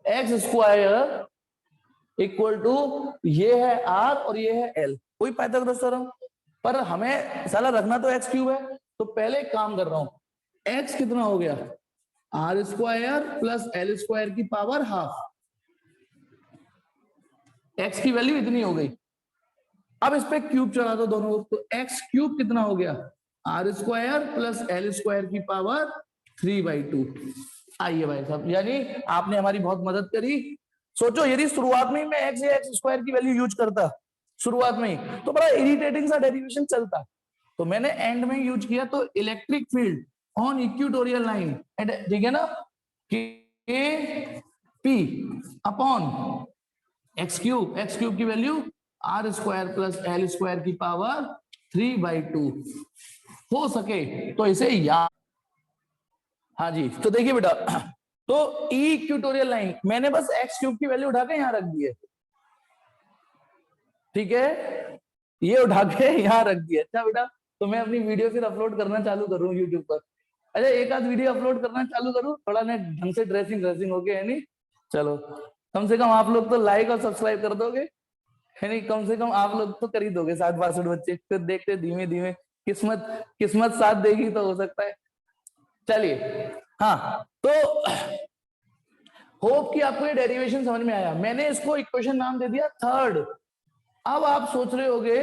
एक्स स्क्वायर इक्वल टू, ये है आर और ये है एल, कोई पाइथागोरस थ्योरम, पर हमें साला रखना तो एक्स क्यूब है, तो पहले काम कर रहा हूं, एक्स कितना हो गया, R square plus L square की पावर हाफ, एक्स की वैल्यू इतनी हो गई, अब इस पे क्यूब चढ़ा दो दोनों ओर, तो एक्स क्यूब कितना हो गया, R square plus L square की पावर 3/2। आइए भाई साहब, यानी आपने हमारी बहुत मदद करी। सोचो यदि शुरुआत में ही मैं एक्स या एक्स स्क्वायर की वैल्यू यूज करता शुरुआत में ही, तो बड़ा इरिटेटिंग सा डेरिवेशन चलता, तो मैंने एंड में यूज किया, तो electric field on equatorial line, ठीक है ना, कि P अपॉन एक्स क्यूब की value R square plus L square की पावर 3/2 हो सके तो इसे याद। हाँ जी, तो देखिए बेटा, तो ई इक्वेटोरियल लाइन मैंने बस एक्स क्यूब की वैल्यू उठा के यहां रख दी है, ठीक है, ये उठा के यहां रख दिया। अच्छा बेटा, तो मैं अपनी वीडियो फिर अपलोड करना चालू करूं यूट्यूब पर। अच्छा, एक आध वीडियो अपलोड करना चालू करूं, थोड़ा मैं ढंग से ड्रेसिंग हो गया है नहीं, चलो कम से कम आप लोग तो लाइक और सब्सक्राइब कर दोगे, है नहीं, कम से कम आप लोग तो कर ही दोगे। 60-62 बच्चे फिर देखते धीमे धीमे, किस्मत साथ देगी तो हो सकता है। चलिए, हाँ, तो होप कि आपको ये डेरिवेशन समझ में आया। मैंने इसको इक्वेशन नाम दे दिया थर्ड। अब आप सोच रहे होगे,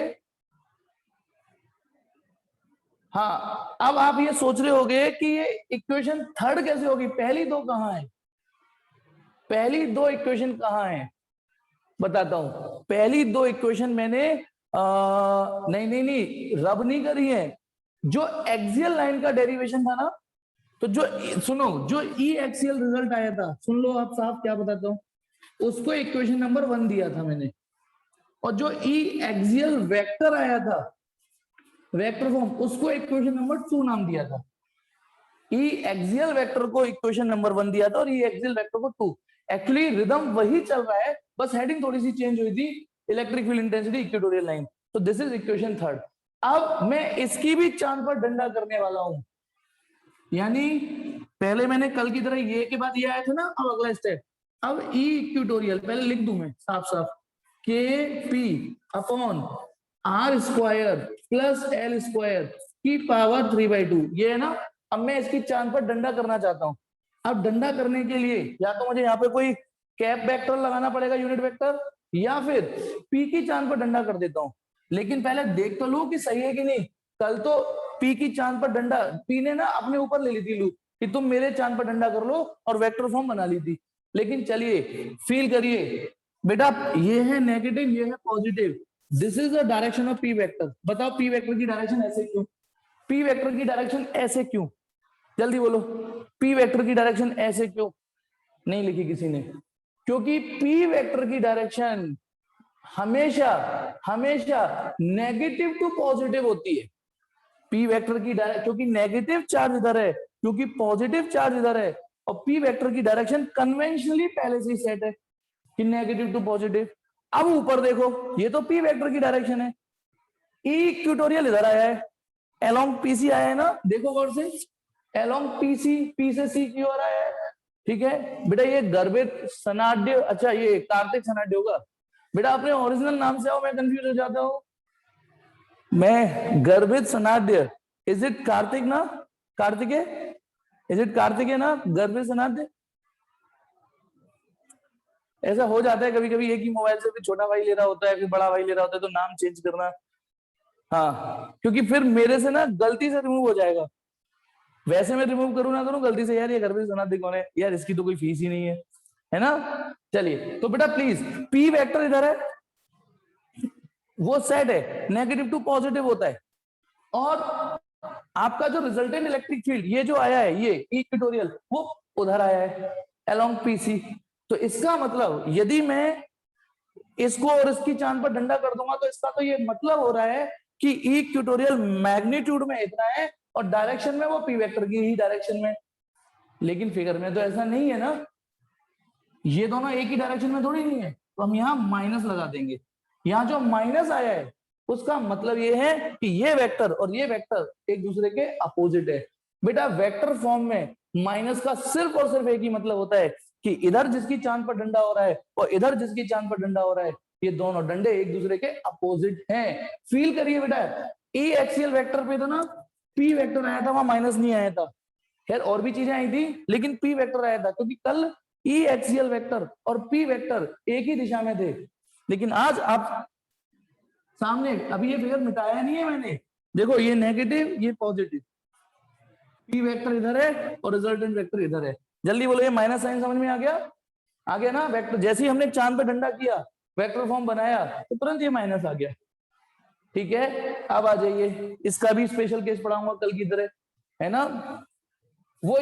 हाँ, अब आप ये सोच रहे होगे कि ये इक्वेशन थर्ड कैसे होगी, पहली दो कहां है, पहली दो इक्वेशन कहां है, बताता हूं। पहली दो इक्वेशन मैंने नहीं रब नहीं करी है। जो एक्सियल लाइन का डेरिवेशन था ना, तो जो सुनो, जो ई एक्सियल रिजल्ट आया था, सुन लो आप साहब, क्या बताता हूं, उसको इक्वेशन नंबर 1 दिया था मैंने, और जो ई एक्सियल वेक्टर आया था, वेक्टर फॉर्म, उसको इक्वेशन नंबर 2 नाम दिया था। ई एक्सियल वेक्टर को इक्वेशन नंबर 1 दिया था और ई एक्सियल वेक्टर को 2। एक्चुअली रिदम वही चल रहा है, बस हेडिंग थोड़ी सी चेंज हुई थी, electric field intensity equatorial line. तो दिस इज इक्वेशन थर्ड। अब मैं इसकी भी चांद पर डंडा करने वाला हूं, यानी पहले मैंने कल की तरह ये के बाद ये आया था ना, अब अगला स्टेप, अब ई इक्वेटोरियल पहले लिख दूं मैं साफ साफ, k P upon R square plus L square की पावर 3/2, ये है ना। अब मैं इसकी चांद पर डंडा करना चाहता हूं। अब डंडा करने के लिए या तो मुझे यहाँ पे कोई कैप वेक्टर लगाना पड़ेगा, यूनिट वेक्टर, या फिर पी की चांद पर डंडा कर देता हूं। लेकिन पहले देख तो लो कि सही है कि नहीं। कल तो पी की चांद पर डंडा, पी ने ना अपने ऊपर ले ली थी लूप कि तुम मेरे चांद पर डंडा कर लो, और वेक्टर फॉर्म बना ली थी। लेकिन चलिए फील करिए बेटा, ये है नेगेटिव, ये है positive, this is the direction of P vector. बताओ पी वेक्टर की डायरेक्शन ऐसे क्यों, पी वेक्टर की डायरेक्शन ऐसे क्यों, जल्दी बोलो, पी वेक्टर की डायरेक्शन ऐसे क्यों नहीं लिखी किसी ने? क्योंकि पी वेक्टर की डायरेक्शन हमेशा हमेशा नेगेटिव टू पॉजिटिव होती है। पी वेक्टर की डायरेक्शन, क्योंकि नेगेटिव चार्ज इधर है, क्योंकि पॉजिटिव चार्ज इधर है, और पी वेक्टर की डायरेक्शन कन्वेंशनली पहले से ही सेट है कि नेगेटिव टू पॉजिटिव। अब ऊपर देखो, ये तो पी वेक्टर की डायरेक्शन है, ई इक्वेटोरियल इधर आया है, अलोंग पीसी आया है ना, देखो गौर से, अलोंग पीसी, पी से सी की ओर आया है, ठीक है बेटा। ये गर्भित सनाड्य, अच्छा ये कार्तिक सनाड्य होगा बेटा, अपने ओरिजिनल नाम से आओ, मैं कंफ्यूज हो जाता हूँ। मैं गर्भित सनाड्य, इज इट कार्तिक ना, कार्तिकेय, इज इट कार्तिकेय ना, गर्भित सनाड्य। ऐसा हो जाता है कभी कभी, एक ही मोबाइल से भी छोटा भाई ले रहा होता है, फिर बड़ा भाई ले रहा होता है, तो नाम चेंज करना, हाँ, क्योंकि फिर मेरे से ना गलती से रिमूव हो जाएगा। वैसे मैं रिमूव करूँ ना करूँ, गलती से यार ये गर्भित सनाड्य कौन है यार, इसकी तो कोई फीस ही नहीं है ना। चलिए, तो बेटा प्लीज, पी वेक्टर इधर है, वो सेट है, नेगेटिव टू पॉजिटिव होता है, और आपका जो रिजल्टेंट इलेक्ट्रिक फील्ड ये जो आया है, ये इक्वेटोरियल, वो उधर आया है अलोंग पीसी। तो इसका मतलब यदि मैं इसको और इसकी चांद पर डंडा कर दूंगा, तो इसका तो ये मतलब हो रहा है कि इक्वेटोरियल मैग्नीट्यूड में इतना है और डायरेक्शन में वो पी वेक्टर की ही डायरेक्शन में। लेकिन फिगर में तो ऐसा नहीं है ना, ये दोनों एक ही डायरेक्शन में थोड़ी नहीं है, तो हम यहाँ माइनस लगा देंगे। यहाँ जो माइनस आया है उसका मतलब ये है कि ये वेक्टर और ये वेक्टर एक दूसरे के अपोजिट है। बेटा वेक्टर फॉर्म में माइनस का सिर्फ और सिर्फ एक ही मतलब होता है कि इधर जिसकी चांद पर डंडा हो रहा है और इधर जिसकी चांद पर डंडा हो रहा है, ये दोनों डंडे एक दूसरे के अपोजिट हैं। फील करिए बेटा, ई एक्सियल वेक्टर पे था ना, पी वेक्टर आया था, वहां माइनस नहीं आया था। खैर और भी चीजें आई थी, लेकिन पी वेक्टर आया था, क्योंकि कल ई एक्सियल वेक्टर और पी वेक्टर एक ही दिशा में थे। लेकिन आज आप सामने, अभी ये फिगर मिटाया नहीं है मैंने, देखो ये नेगेटिव ये पॉजिटिव, पी वेक्टर इधर है और रिजल्टेंट वेक्टर इधर है। जल्दी बोलो, ये माइनस साइन समझ में आ गया ना। वेक्टर जैसे ही हमने चांद पे डंडा किया, वेक्टर फॉर्म बनाया, तो तुरंत ये माइनस आ गया, ठीक है। अब आ जाइए, इसका भी स्पेशल केस पढ़ाऊंगा कल की तरह, है ना। वो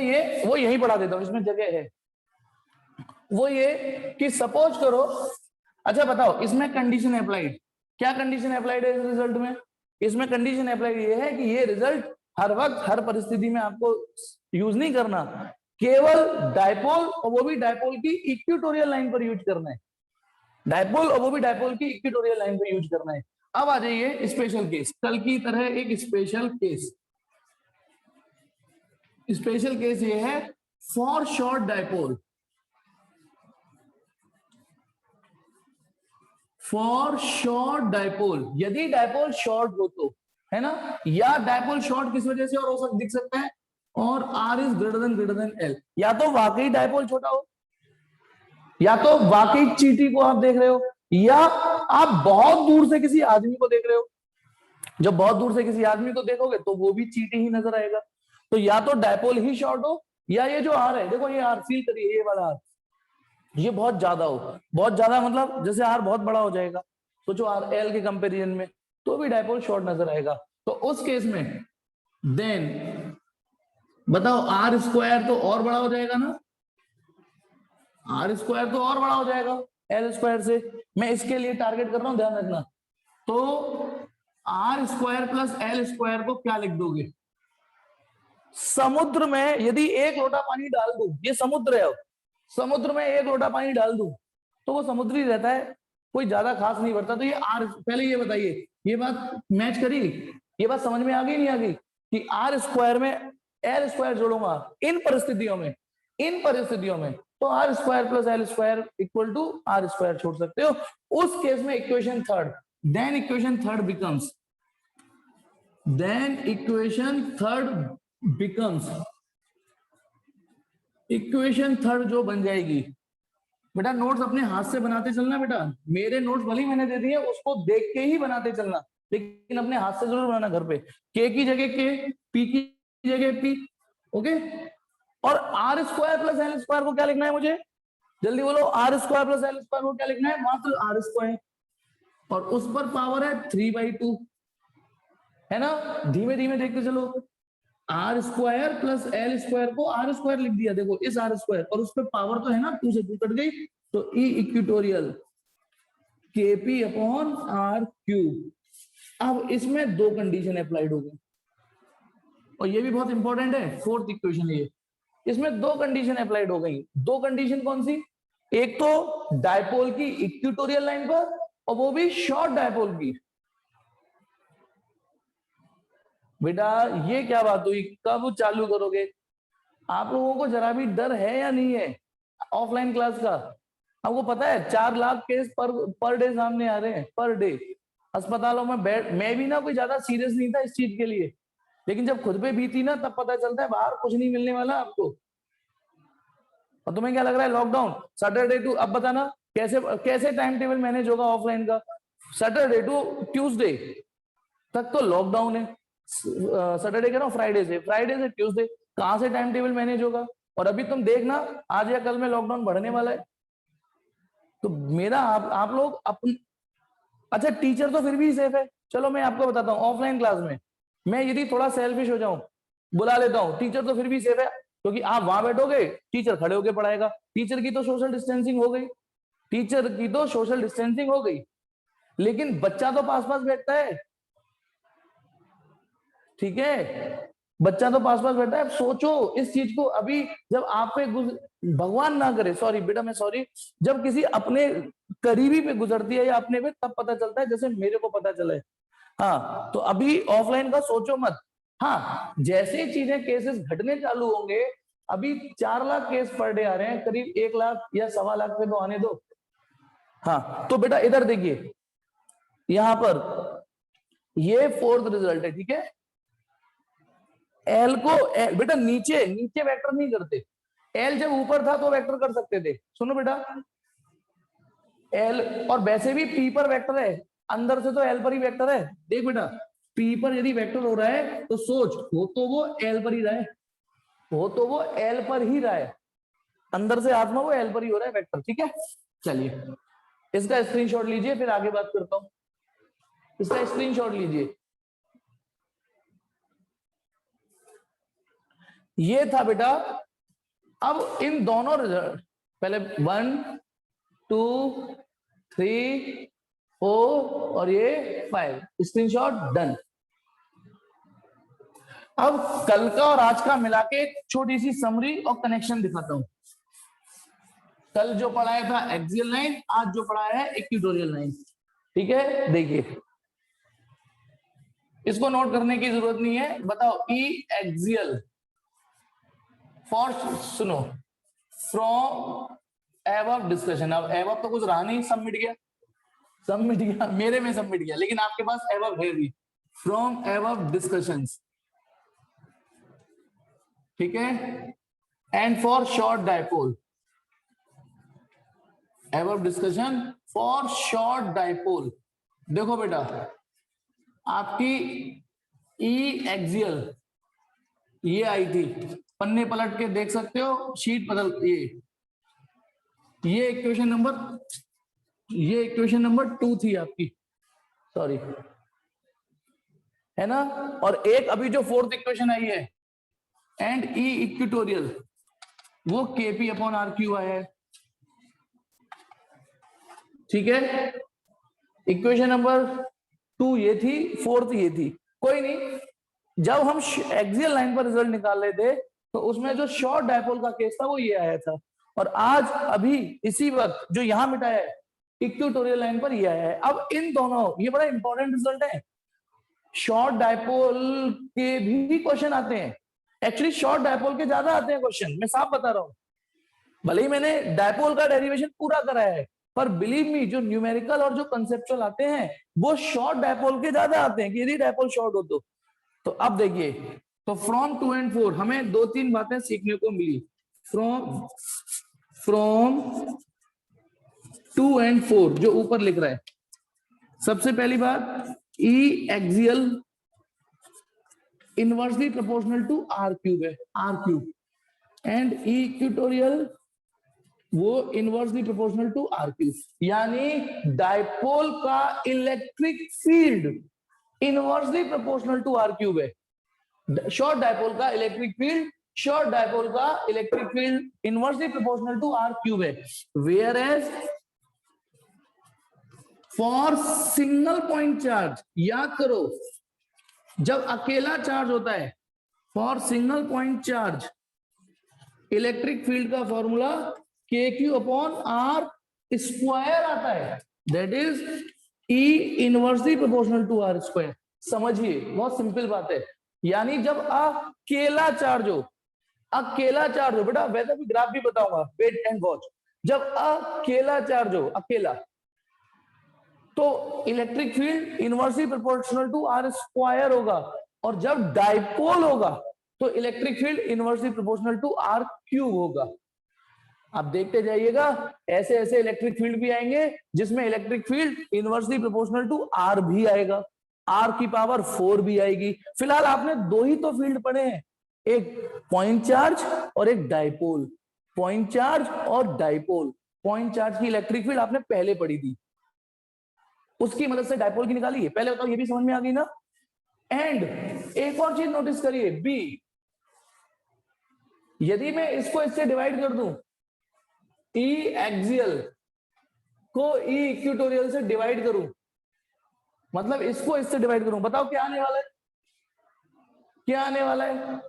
यहीं पढ़ा देता हूँ, इसमें जगह है। वो ये कि सपोज करो, अच्छा बताओ इसमें कंडीशन अप्लाइड, क्या कंडीशन अप्लाइड है इस रिजल्ट में? इसमें कंडीशन अप्लाइड ये है कि ये रिजल्ट हर वक्त हर परिस्थिति में आपको यूज नहीं करना, केवल डायपोल और वो भी डायपोल की इक्विटोरियल लाइन पर यूज करना है, डायपोल और वो भी डायपोल की इक्विटोरियल लाइन पर यूज करना है। अब आ जाइए स्पेशल केस, कल की तरह एक स्पेशल केस। स्पेशल केस ये है for short dipole, for short dipole, यदि डायपोल शॉर्ट हो तो, है ना, या डायपोल शॉर्ट किस वजह से और हो सकता दिख सकता है, और R is greater than L, या तो वाकई डायपोल छोटा हो, या तो वाकई चीटी को आप देख रहे हो, या आप बहुत दूर से किसी आदमी को देख रहे हो, जब बहुत दूर से किसी आदमी को देखोगे तो वो भी चीटी ही नजर आएगा। तो या तो डायपोल ही शॉर्ट हो, या ये जो आर है, देखो ये आर फील करिए, ये वाला आर ये बहुत ज्यादा हो, बहुत ज्यादा मतलब जैसे आर बहुत बड़ा हो जाएगा, तो जो आर एल के कंपेरिजन में, तो भी डायपोल शॉर्ट नजर आएगा। तो उस केस में देन बताओ आर स्क्वायर तो और बड़ा हो जाएगा ना, आर स्क्वायर तो और बड़ा हो जाएगा एल स्क्वायर से। मैं इसके लिए टारगेट कर रहा हूं, ध्यान रखना। तो R square plus L square को क्या लिख दोगे? समुद्र में यदि एक लोटा पानी डाल दूं, ये समुद्र है, अब समुद्र में एक लोटा पानी डाल दूं तो वो समुद्री रहता है, कोई ज्यादा खास नहीं बढ़ता। तो ये आर, पहले ये बताइए ये बात मैच करी, ये बात समझ में आ गई नहीं आ गई कि आर स्क्वायर में एल स्क्वायर जोड़ूंगा इन परिस्थितियों में, इन परिस्थितियों में तो R square plus L square equal to R square छोड़ सकते हो। उस केस में equation third, then equation third becomes, then equation third becomes, equation third जो बन जाएगी, बेटा नोट्स अपने हाथ से बनाते चलना, बेटा मेरे नोट्स भले मैंने दे दिए उसको देख के ही बनाते चलना, लेकिन अपने हाथ से जरूर बनाना घर पे। के की जगह के, पी की जगह पी, ओके। और R square plus L square को क्या लिखना है मुझे, जल्दी बोलो, R square plus L square को क्या लिखना है, मात्र आर स्क्वायर, और उस पर पावर है 3/2, है ना। धीमे धीमे देखते चलो, R square plus L square को आर स्क्वायर लिख दिया, देखो इस आर स्क्वायर, और उस पर पावर तो है ना, 2 से 2 कट गई, तो E equatorial KP upon R cube. अब इसमें दो कंडीशन अप्लाइड हो गई, और ये भी बहुत इंपॉर्टेंट है, फोर्थ इक्वेशन है ये, इसमें दो कंडीशन अप्लाइड हो गई। दो कंडीशन कौन सी, एक तो डायपोल की इक्विटोरियल लाइन पर, और वो भी शॉर्ट डायपोल की। बेटा ये क्या बात हुई, कब चालू करोगे? आप लोगों को जरा भी डर है या नहीं है ऑफलाइन क्लास का? आपको पता है 4 लाख केस पर डे सामने आ रहे हैं, पर डे अस्पतालों में बैठ, मैं भी ना कोई ज्यादा सीरियस नहीं था इस चीज के लिए, लेकिन जब खुद पे बीती ना तब पता चलता है बाहर कुछ नहीं मिलने वाला आपको। और तुम्हें क्या लग रहा है लॉकडाउन सैटरडे टू, अब बताना कैसे कैसे टाइम टेबल मैनेज होगा ऑफलाइन का? सैटरडे टू ट्यूसडे तक तो लॉकडाउन है, सैटरडे कह रहा हूँ, फ्राइडे से ट्यूसडे कहां से टाइम टेबल मैनेज होगा? और अभी तुम देखना आज या कल में लॉकडाउन बढ़ने वाला है। तो मेरा आप लोग अपन, अच्छा टीचर तो फिर भी सेफ है, चलो मैं आपको बताता हूँ ऑफलाइन क्लास में मैं यदि थोड़ा सेल्फिश हो जाऊं, बुला लेता हूँ, टीचर तो फिर भी सेफ है, क्योंकि आप वहां बैठोगे टीचर खड़े होके पढ़ाएगा, टीचर की तो सोशल डिस्टेंसिंग हो गई, टीचर की तो सोशल डिस्टेंसिंग हो गई, लेकिन बच्चा तो पास पास बैठता है, ठीक है, बच्चा तो पास पास बैठा है। सोचो इस चीज को, अभी जब आप पे भगवान ना करे, सॉरी बेटा मैं सॉरी, जब किसी अपने करीबी पे गुजरती है या अपने पे, तब पता चलता है, जैसे मेरे को पता चला है। हाँ तो अभी ऑफलाइन का सोचो मत। हाँ जैसे चीजें केसेस घटने चालू होंगे, अभी 4 लाख केस पर डे आ रहे हैं, करीब 1 लाख या 1.25 लाख पे तो आने दो। हाँ तो बेटा इधर देखिए, यहां पर ये फोर्थ रिजल्ट है, ठीक है। एल को बेटा नीचे नीचे वेक्टर नहीं करते, एल जब ऊपर था तो वेक्टर कर सकते थे, सुनो बेटा, एल और वैसे भी पी पर वेक्टर है, अंदर से तो एल पर ही वेक्टर है। देख बेटा पी पर यदि वेक्टर हो रहा है तो सोच, हो तो वो एल पर ही रहा है, हो तो वो एल पर ही रहा है, अंदर से आत्मा वो एल पर ही हो रहा है वेक्टर, ठीक है। चलिए इसका स्क्रीनशॉट लीजिए, फिर आगे बात करता हूं, इसका स्क्रीनशॉट लीजिए। ये था बेटा, अब इन दोनों रिजल्ट, पहले 1 2 3 4 और ये 5, स्क्रीनशॉट डन। अब कल का और आज का मिला के छोटी सी समरी और कनेक्शन दिखाता हूं। कल जो पढ़ाया था एक्सियल लाइन, आज जो पढ़ाया है इक्वेटोरियल लाइन। ठीक है, देखिए इसको नोट करने की जरूरत नहीं है। बताओ ई एक्सियल फॉर, सुनो, फ्रॉम एबव डिस्कशन। अब एबव तो कुछ रहा नहीं, सब मिट गया, सब मिट गया, मेरे में सब मिट गया, लेकिन आपके पास एबव है भी। फ्रॉम एबव डिस्कशंस, ठीक है, and for short dipole, above discussion for short dipole. देखो बेटा, आपकी ई एक्सियल ये आई थी, पन्ने पलट के देख सकते हो, शीट बदल, ये इक्वेशन नंबर 2 थी आपकी, सॉरी, है ना। और एक अभी जो 4th इक्वेशन आई है, एंड ई इक्वेटोरियल, वो केपी अपॉन आर क्यू आया है। ठीक है, इक्वेशन नंबर 2 ये थी, 4th ये थी। कोई नहीं, जब हम एक्सियल लाइन पर रिजल्ट निकाल रहे थे तो उसमें जो शॉर्ट डायपोल का केस था वो ये आया था, और आज अभी इसी वक्त जो यहां मिटाया है इक्वेटोरियल लाइन पर ये आया है। अब इन दोनों, ये बड़ा इंपॉर्टेंट रिजल्ट है। शॉर्ट डायपोल के भी क्वेश्चन आते हैं, एक्चुअली शॉर्ट डायपोल के ज्यादा आते हैं क्वेश्चन, मैं साफ बता रहा हूं। भले ही मैंने डायपोल का डेरिवेशन पूरा कराया है, पर बिलीव मी, जो न्यूमेरिकल और जो कंसेप्चुअल आते हैं वो शॉर्ट डायपोल के ज्यादा आते हैं, कि यदि डायपोल शॉर्ट हो तो अब देखिए, तो फ्रॉम 2 and 4 हमें 2-3 बातें सीखने को मिली। फ्रॉम 2 and 4 जो ऊपर लिख रहा है, सबसे पहली बात, E axial inversely proportional to R cube है, R cube, and E equatorial वो inversely proportional to R cube, यानी डायपोल का electric field inversely proportional to R cube है। शॉर्ट डायपोल का electric field inversely proportional to R cube है। Whereas for single point charge, याद करो, जब अकेला चार्ज होता है, for single point charge electric field का formula K Q upon R square आता है, that is E inversely proportional to R square. समझिए, बहुत सिंपल बात है। यानी जब अकेला चार्ज हो, बेटा वैसे भी ग्राफ भी बताऊंगा, वेट एंड वॉच। जब अकेला चार्ज हो, अकेला, तो electric field inversely proportional to R square होगा, और जब डायपोल होगा तो electric field inversely proportional to R cube होगा। आप देखते जाइएगा, ऐसे ऐसे इलेक्ट्रिक फील्ड भी आएंगे जिसमें electric field inversely proportional to R भी आएगा, आर की पावर 4 भी आएगी। फिलहाल आपने 2 ही तो फील्ड पढ़े हैं, एक पॉइंट चार्ज और एक डायपोल। पॉइंट चार्ज और डायपोल, पॉइंट चार्ज की इलेक्ट्रिक फील्ड आपने पहले पढ़ी थी, उसकी मदद से डायपोल की निकाली है। पहले बताओ, ये भी समझ में आ गई ना। एंड एक और चीज नोटिस करिए, बी, यदि मैं इसको इससे डिवाइड कर दूं, ई एक्सियल को ई इक्वेटोरियल से डिवाइड करूं, मतलब इसको इससे डिवाइड करूं, बताओ क्या आने वाला है, क्या आने वाला है।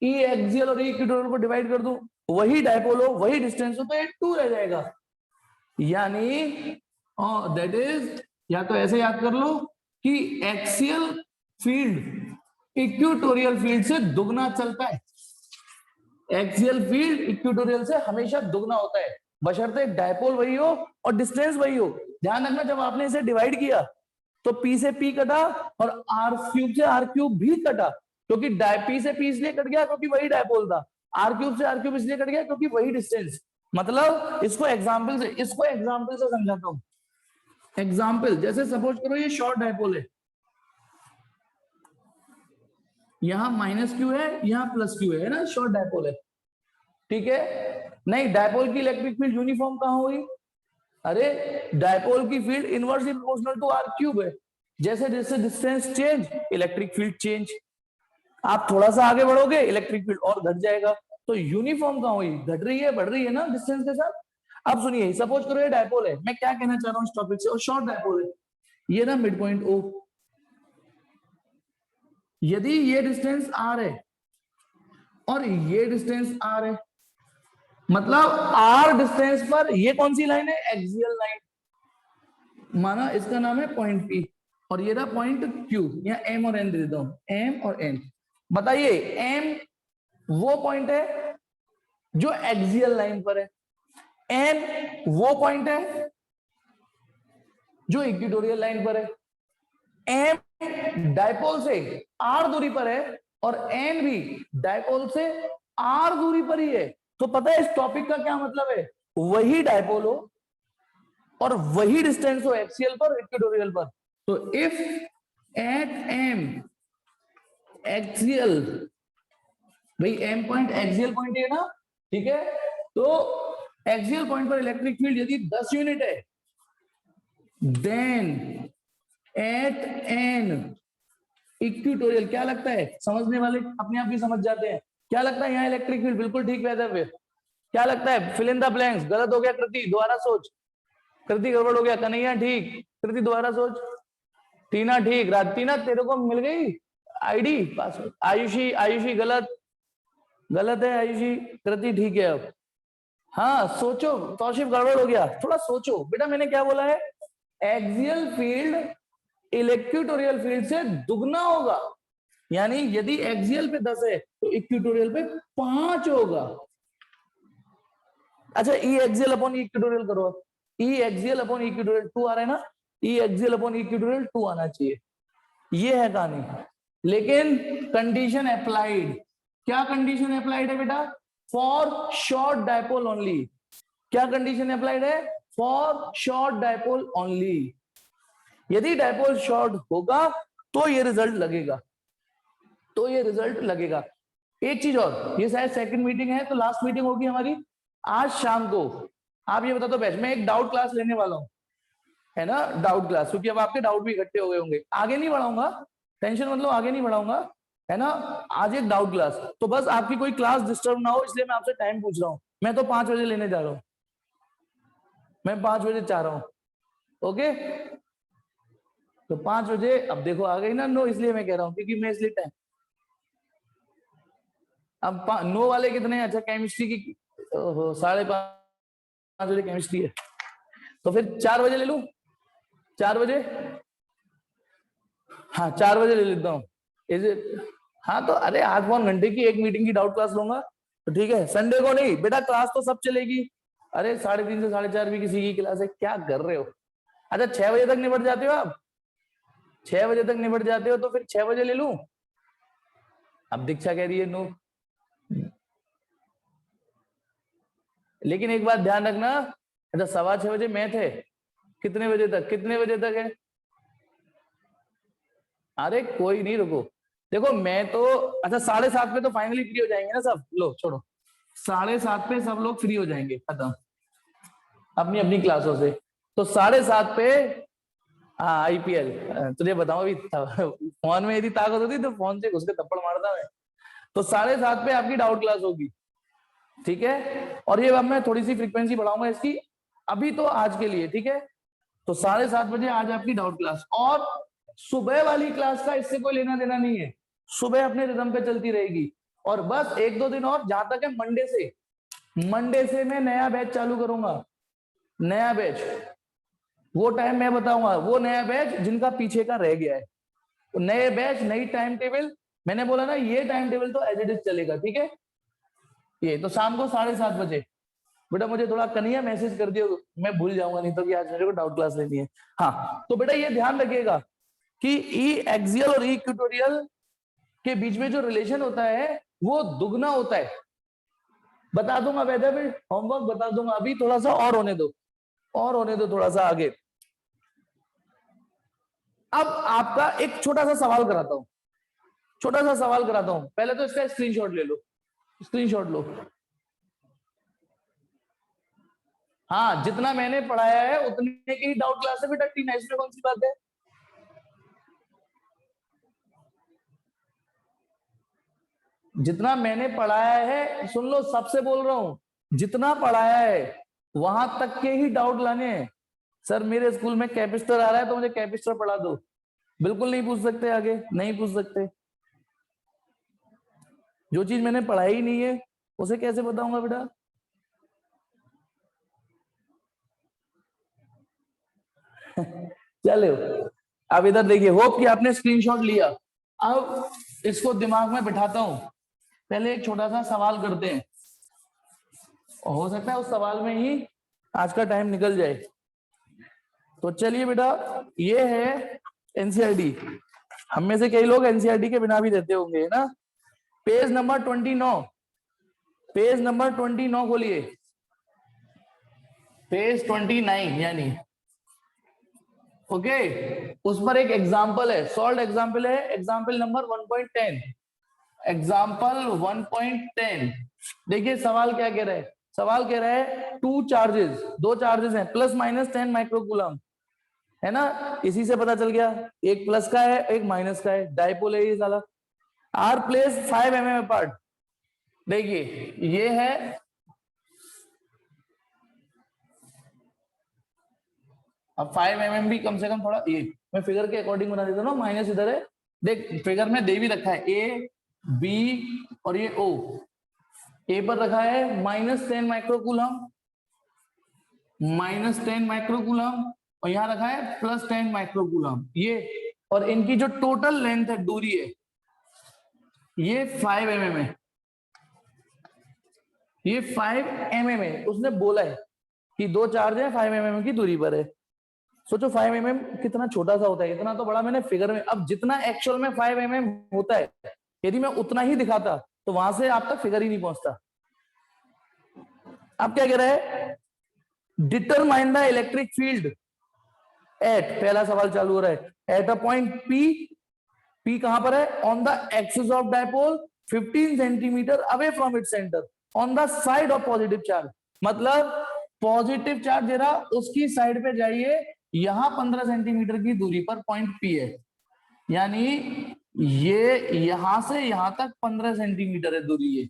ई एक्सियल और ई इक्वेटोरियल को डिवाइड कर दूं, वही डायपोल हो, वही डिस्टेंस हो, तो ये 2 रह जाएगा। यानी दैट इज, या तो ऐसे याद कर लो कि एक्सियल फील्ड इक्वेटोरियल फील्ड से दुगना चलता है। एक्सियल फील्ड इक्वेटोरियल से हमेशा दुगना होता है, बशर्ते डायपोल वही हो और डिस्टेंस वही हो। ध्यान रखना, जब आपने इसे डिवाइड किया तो पी से पी कटा और आर क्यूब से आर क्यूब भी कटा, क्योंकि पी से पी इसलिए कट गया क्योंकि वही डायपोल था, आर क्यूब से आर क्यूब इसलिए कट गया क्योंकि वही डिस्टेंस। मतलब इसको एग्जाम्पल से समझाता हूं। एग्जाम्पल, जैसे सपोज करो ये शॉर्ट डायपोल है, यहां माइनस क्यू है, यहां प्लस क्यू है ना, शॉर्ट डायपोल है, ठीक है। नहीं, डायपोल की इलेक्ट्रिक फील्ड यूनिफॉर्म कहां हुई, अरे डायपोल की field inversely proportional to R cube है। जैसे जैसे distance change, electric field change, आप थोड़ा सा आगे बढ़ोगे इलेक्ट्रिक फील्ड और घट जाएगा। तो यूनिफॉर्म कहां हुई, घट रही है, बढ़ रही है ना डिस्टेंस के साथ। अब सुनिए, सपोज करो ये डायपोल है, मैं क्या कहना चाह रहा हूं इस टॉपिक से, और शॉर्ट डायपोल है, ये ना मिड पॉइंट ओ, यदि ये डिस्टेंस आर है और ये डिस्टेंस आर है, मतलब आर डिस्टेंस पर ये कौन सी लाइन है, एक्सियल लाइन, माना इसका नाम है पॉइंट पी, और ये रहा पॉइंट क्यू, या एम और एन दे देता हूं, एम और एन। बताइए एम वो पॉइंट है जो एक्सियल लाइन पर है, एन वो पॉइंट है जो इक्वेटोरियल लाइन पर है, एम डायपोल से आर दूरी पर है और एन भी डायपोल से आर दूरी पर ही है। तो पता है इस टॉपिक का क्या मतलब है, वही डायपोल हो और वही डिस्टेंस हो एक्सियल पर इक्वेटोरियल पर, तो इफ एट एम एक्सियल, भाई एम पॉइंट एक्सियल पॉइंट है ना, ठीक है, तो एक्सियल पॉइंट पर इलेक्ट्रिक फील्ड यदि 10 यूनिट है, देन एट एन इक्वेटोरियल, क्या लगता है, समझने वाले अपने आप भी समझ जाते हैं, क्या लगता है यहाँ इलेक्ट्रिक फील्ड बिल्कुल ठीक वैसे, क्या लगता है, फिल इन द ब्लैंक्स, गलत हो गया कृति, दोबारा सोच, कृति गड़बड़ हो गया, कन्हैया ठीक, कृति दोबारा सोच, टीना ठीक, टीना तेरे को मिल गई आईडी पासवर्ड, आयुषी, आयुषी गलत, गलत है आयुषी, कृति ठीक है। अब हाँ सोचो, तौशिफ गड़बड़ हो गया, थोड़ा सोचो बेटा, मैंने क्या बोला है, एक्सियल फील्ड इलेक्ट्रोरियल फील्ड से दुगना होगा, यानी यदि एक्सियल पे 10 है तो इक्वेटोरियल पे 5 होगा। अच्छा ई एक्सियल अपॉन इक्वेटोरियल करो, ई एक्सियल अपॉन इक्वेटोरियल 2 आ रहा है ना, ई एक्सियल अपॉन इक्वेटोरियल 2 आना चाहिए, ये है कहानी। लेकिन कंडीशन अप्लाइड, क्या कंडीशन अप्लाइड है बेटा, फॉर शॉर्ट डायपोल ओनली, क्या कंडीशन अप्लाइड है, फॉर शॉर्ट डायपोल ओनली, यदि डायपोल शॉर्ट होगा तो ये रिजल्ट लगेगा, तो ये रिजल्ट लगेगा। एक चीज और, ये शायद सेकंड मीटिंग है, तो लास्ट मीटिंग होगी हमारी आज शाम को, आप ये बता दो बैच, मैं एक डाउट क्लास लेने वाला हूँ, है ना, डाउट क्लास, क्योंकि अब आपके डाउट भी इकट्ठे हो गए होंगे, आगे नहीं बढ़ाऊंगा, टेंशन मतलब आगे नहीं बढ़ाऊंगा, है ना, आज एक डाउट क्लास, तो बस आपकी कोई क्लास डिस्टर्ब ना हो इसलिए मैं आपसे टाइम पूछ रहा हूँ, मैं तो 5 बजे लेने जा रहा हूँ, मैं 5 बजे चाह रहा हूँ, ओके, तो 5 बजे, अब देखो आ गई ना नो, इसलिए मैं कह रहा हूँ, क्योंकि मैं इसलिए टाइम, अब नो वाले कितने, अच्छा केमिस्ट्री की 5:30 बजे केमिस्ट्री है, तो फिर 4 बजे ले लूं, 4 बजे, हाँ 4 बजे ले लेता हूँ, इज इट, हाँ तो अरे आज 4 घंटे की एक मीटिंग की डाउट क्लास लूंगा, तो ठीक है, संडे को नहीं बेटा, क्लास तो सब चलेगी, अरे 3:30 से 4:30 भी किसी की क्लास है, क्या कर रहे हो, अच्छा 6 बजे तक निपट जाते हो आप, 6 बजे तक निपट जाते हो, तो फिर 6 बजे ले लूं, अब दीक्षा कह रही है नो, लेकिन एक बात ध्यान रखना, अच्छा 6:15 बजे मैथ है, कितने बजे तक, कितने बजे तक है, अरे कोई नहीं रुको, देखो मैं तो, अच्छा 7:30 पे तो फाइनली फ्री हो जाएंगे ना सब, लो छोड़ो, 7:30 पे सब लोग फ्री हो जाएंगे, खत्म अपनी अपनी क्लासों से, तो 7:30 पे, हाँ आईपीएल, तुझे बताऊं अभी फोन में यदि ताकत होती तो फोन से घुस के थप्पड़ मारता मैं, तो 7:30 पे आपकी डाउट क्लास होगी, ठीक है, और ये अब मैं थोड़ी सी फ्रीक्वेंसी बढ़ाऊंगा इसकी, अभी तो आज के लिए, ठीक है, तो 7:30 बजे आज आपकी डाउट क्लास, और सुबह वाली क्लास का इससे कोई लेना देना नहीं है, सुबह अपने रिदम पे चलती रहेगी, और बस 1-2 दिन और, जहां तक है मंडे से मैं नया बैच चालू करूंगा, नया बैच, वो टाइम मैं बताऊंगा, वो नया बैच जिनका पीछे का रह गया है, तो नए बैच नई टाइम टेबल, मैंने बोला ना ये टाइम टेबल तो एज इट इज चलेगा, ठीक है, ये तो शाम को 7:30 बजे, बेटा मुझे थोड़ा कन्हैया मैसेज कर दियो, मैं भूल जाऊंगा नहीं तो, कि आज मेरे को डाउट क्लास लेनी है, हाँ तो बेटा ये ध्यान रखिएगा कि ई एक्सियल और ई इक्वेटोरियल के बीच में जो रिलेशन होता है वो दुगना होता है, बता दूंगा वैसे भी, होमवर्क बता दूंगा, अभी थोड़ा सा और होने दो, और होने दो थोड़ा सा आगे। अब आपका एक छोटा सा सवाल कराता हूं, छोटा सा सवाल कराता हूं, पहले तो इसका स्क्रीनशॉट ले लो, स्क्रीनशॉट लो, हाँ जितना मैंने पढ़ाया है उतने की डाउट क्लास है बेटा, टीना इसमें कौन सी बात है, जितना मैंने पढ़ाया है, सुन लो सबसे बोल रहा हूं, जितना पढ़ाया है वहां तक के ही डाउट लाने हैं। सर मेरे स्कूल में कैपेसिटर आ रहा है तो मुझे कैपेसिटर पढ़ा दो, बिल्कुल नहीं पूछ सकते, आगे नहीं पूछ सकते। जो चीज मैंने पढ़ाई ही नहीं है उसे कैसे बताऊंगा बेटा? चलो अब इधर देखिए, होप कि आपने स्क्रीनशॉट लिया। अब इसको दिमाग में बिठाता हूं, पहले एक छोटा सा सवाल करते हैं, हो सकता है उस सवाल में ही आज का टाइम निकल जाए। तो चलिए बेटा, ये है एनसीईआरटी। हम में से कई लोग एनसीईआरटी के बिना भी देते होंगे ना। पेज नंबर 29, पेज नंबर 29 खोलिए, पेज 29 यानी ओके। उस पर एक एग्जाम्पल है, सॉल्व एग्जाम्पल है, एग्जाम्पल नंबर 1.10, एग्जाम्पल 1.10। देखिए सवाल क्या कह रहा है, सवाल कह रहा है टू चार्जेस, दो चार्जेस हैं, प्लस माइनस 10 माइक्रोकूलम, है ना। इसी से पता चल गया, एक प्लस का है एक माइनस का है, डाइपोल है ये साला। Are place 5 mm apart. देखिए ये है, अब 5 mm भी कम से कम थोड़ा, ये मैं फिगर के अकॉर्डिंग बना देता हूँ, माइनस इधर है, देख फिगर में दे भी रखा है ए बी और ये ओ। ए पर रखा है -10 माइक्रोकूलम, -10 माइक्रोकूलम, और यहां रखा है +10 माइक्रोकूलम ये। और इनकी जो टोटल लेंथ है, दूरी है, ये 5 mm है, ये 5 mm है। उसने बोला है कि दो चार्ज है 5 mm की दूरी पर है। सोचो 5 mm कितना छोटा सा होता है, इतना तो बड़ा मैंने फिगर में, अब जितना एक्चुअल में 5 mm होता है, यदि मैं उतना ही दिखाता तो वहां से आप तक फिगर ही नहीं पहुंचता। अब क्या कह रहा है, determine the electric field at, पहला सवाल चालू हो रहा है, at a point P, P कहां पर है, on the axis of dipole 15 centimetre away from it centre, on the side of positive charge. मतलब पॉजिटिव चार्ज जरा उसकी साइड पे जाइए, यहां 15 सेंटीमीटर की दूरी पर पॉइंट पी है, यानी ये यहां से यहां तक 15 सेंटीमीटर है दूरी ये।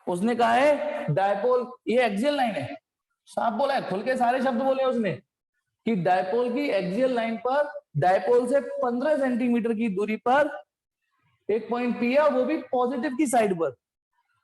उसने कहा है डायपोल, ये एक्सियल लाइन है, साफ बोला है, खुल के सारे शब्द बोले उसने कि डायपोल की एक्सियल लाइन पर, डायपोल से 15 सेंटीमीटर की दूरी पर एक पॉइंट पी है, वो भी पॉजिटिव की साइड पर,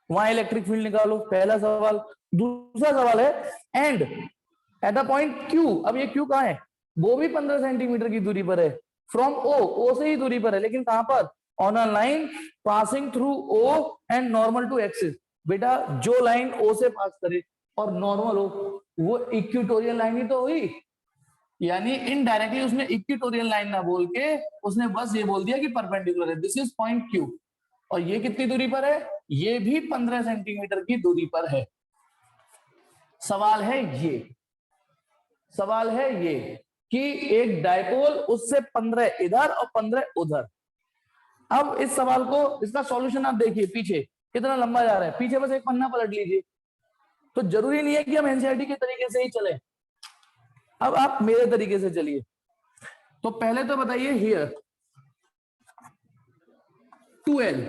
वहां इलेक्ट्रिक फील्ड निकालो, पहला सवाल। दूसरा सवाल है and at a point Q, अब ये क्यू कहां है, वो भी 15 सेंटीमीटर की दूरी पर है, फ्रॉम ओ, ओ से ही दूरी पर है, लेकिन कहां पर, on a line passing through O and normal to axis. बेटा जो लाइन ओ से पास करे और नॉर्मल हो, वो इक्वेटोरियल लाइन ही तो हुई। यानी इनडायरेक्टली उसने इक्वेटोरियल लाइन ना बोल के उसने बस ये बोल दिया कि परपेंडिकुलर है, दिस इज पॉइंट क्यू। और ये कितनी दूरी पर है, ये भी 15 सेंटीमीटर की दूरी पर है। सवाल है ये, सवाल है ये कि एक डायपोल उससे 15 इधर और 15 उधर। अब इस सवाल को, इसका सॉल्यूशन आप देखिए पीछे कितना लंबा जा रहा है, पीछे बस एक पन्ना पलट लीजिए। तो जरूरी नहीं है कि हम एनसीईआरटी के तरीके से ही चले, अब आप मेरे तरीके से चलिए। तो पहले तो बताइए हियर 2L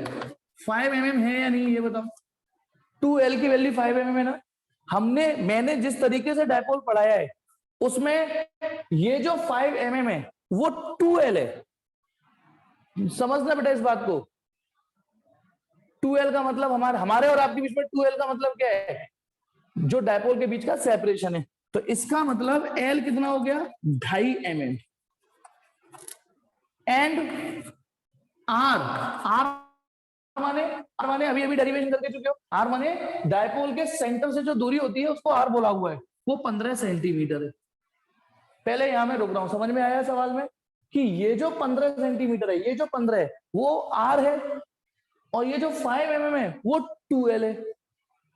5 mm है या नहीं, ये बताओ। 2L की वैल्यू 5 mm है ना। मैंने जिस तरीके से डायपोल पढ़ाया है उसमें ये जो 5 mm है वो 2L है, समझना बेटा इस बात को। 2L का मतलब हमारे और आपके बीच में 2L का मतलब क्या है, जो डायपोल के बीच का सेपरेशन है। तो इसका मतलब L कितना हो गया, 2.5 mm। एंड आर माने अभी अभी डेरिवेशन करके चुके हो, आर माने डायपोल के सेंटर से जो दूरी होती है उसको आर बोला हुआ है, वो 15 सेंटीमीटर है। पहले यहां मैं रुक रहा हूं, समझ में आया सवाल में कि ये जो 15 सेंटीमीटर है, ये जो 15 है वो आर है, और ये जो 5 mm है वो 2L है।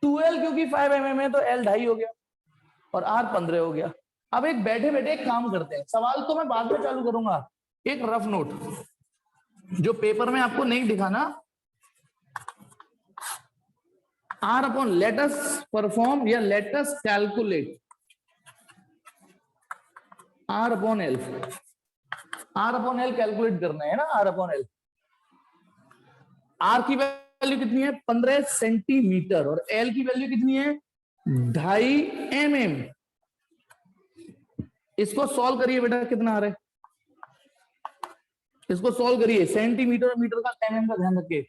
2L क्योंकि 5 mm है तो L 2.5 हो गया और आर 15 हो गया। अब एक बैठे बैठे एक काम करते हैं, सवाल तो मैं बाद में चालू करूंगा, एक रफ नोट जो पेपर में आपको नहीं दिखाना। R upon, let us perform या let us calculate R upon L. R upon L calculate करना है ना, आर अपॉन एल। आर की वैल्यू कितनी है, 15 सेंटीमीटर, और एल की वैल्यू कितनी है, 2.5 mm, इसको सॉल्व करिए बेटा, कितना आ रहा है, इसको सॉल्व करिए। सेंटीमीटर और मीटर का mm का ध्यान रखिए।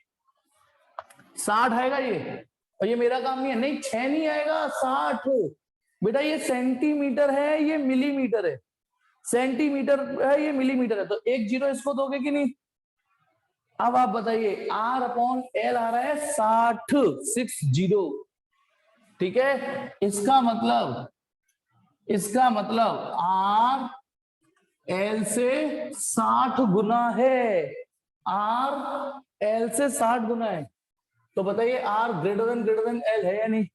60 आएगा ये, और ये मेरा काम नहीं है, नहीं 6 नहीं आएगा, 60 बेटा। ये सेंटीमीटर है, ये मिलीमीटर है, सेंटीमीटर है, ये मिलीमीटर है, तो 1 जीरो इसको दोगे कि नहीं। अब आप बताइए, R अपॉन L आ रहा है 60, 60, ठीक है। इसका मतलब R L से 60 गुना है, R L से 60 गुना है। तो बताइए R ग्रेटर देन L है या नहीं।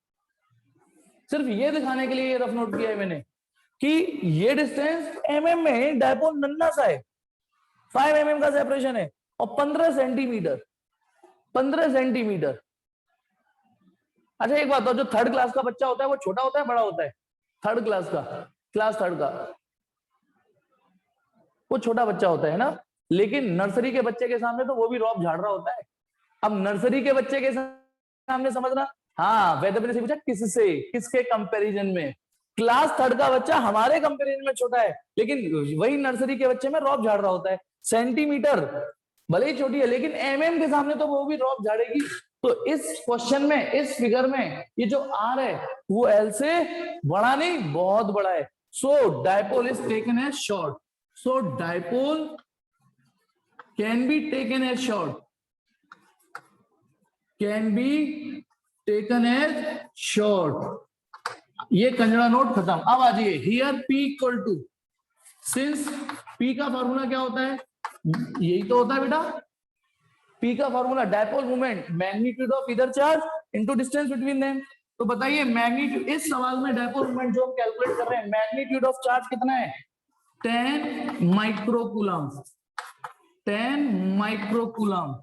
सिर्फ ये दिखाने के लिए ये रफ नोट किया है मैंने कि ये डिस्टेंस mm में डायपोल नन्ना सा है, 5 mm का सेपरेशन है, और 15 सेंटीमीटर। अच्छा एक बात, जो थर्ड क्लास का बच्चा होता है वो छोटा होता है बड़ा होता है? थर्ड क्लास का, क्लास थर्ड का, वो छोटा बच्चा होता है ना। लेकिन नर्सरी के बच्चे के सामने तो वो भी रौब झाड़ रहा होता है। अब नर्सरी के बच्चे के सामने समझना, हाँ वैद्य से पूछा किससे, किसके कंपैरिजन में। क्लास थर्ड का बच्चा हमारे कंपैरिजन में छोटा है, लेकिन वही नर्सरी के बच्चे में रौब झाड़ रहा होता है। सेंटीमीटर भले ही छोटी है, लेकिन mm के सामने तो वो भी रौब झाड़ेगी। तो इस क्वेश्चन में, इस फिगर में, ये जो R है वो L से बड़ा नहीं, बहुत बड़ा है। So dipole is taken as short. So dipole can be taken as short, can be taken as short. ये कंजरा नोट खत्म। अब आ जाइए, here P equal to, since P का फॉर्मूला क्या होता है, यही तो होता है बेटा। P का formula dipole moment, magnitude of either charge into distance between them. तो बताइए मैग्नीट्यूड, इस सवाल में डायपोल मोमेंट जो हम कैलकुलेट कर रहे हैं, मैग्नीट्यूड ऑफ चार्ज कितना है, 10 माइक्रोकूलम। 10 माइक्रोकूलम,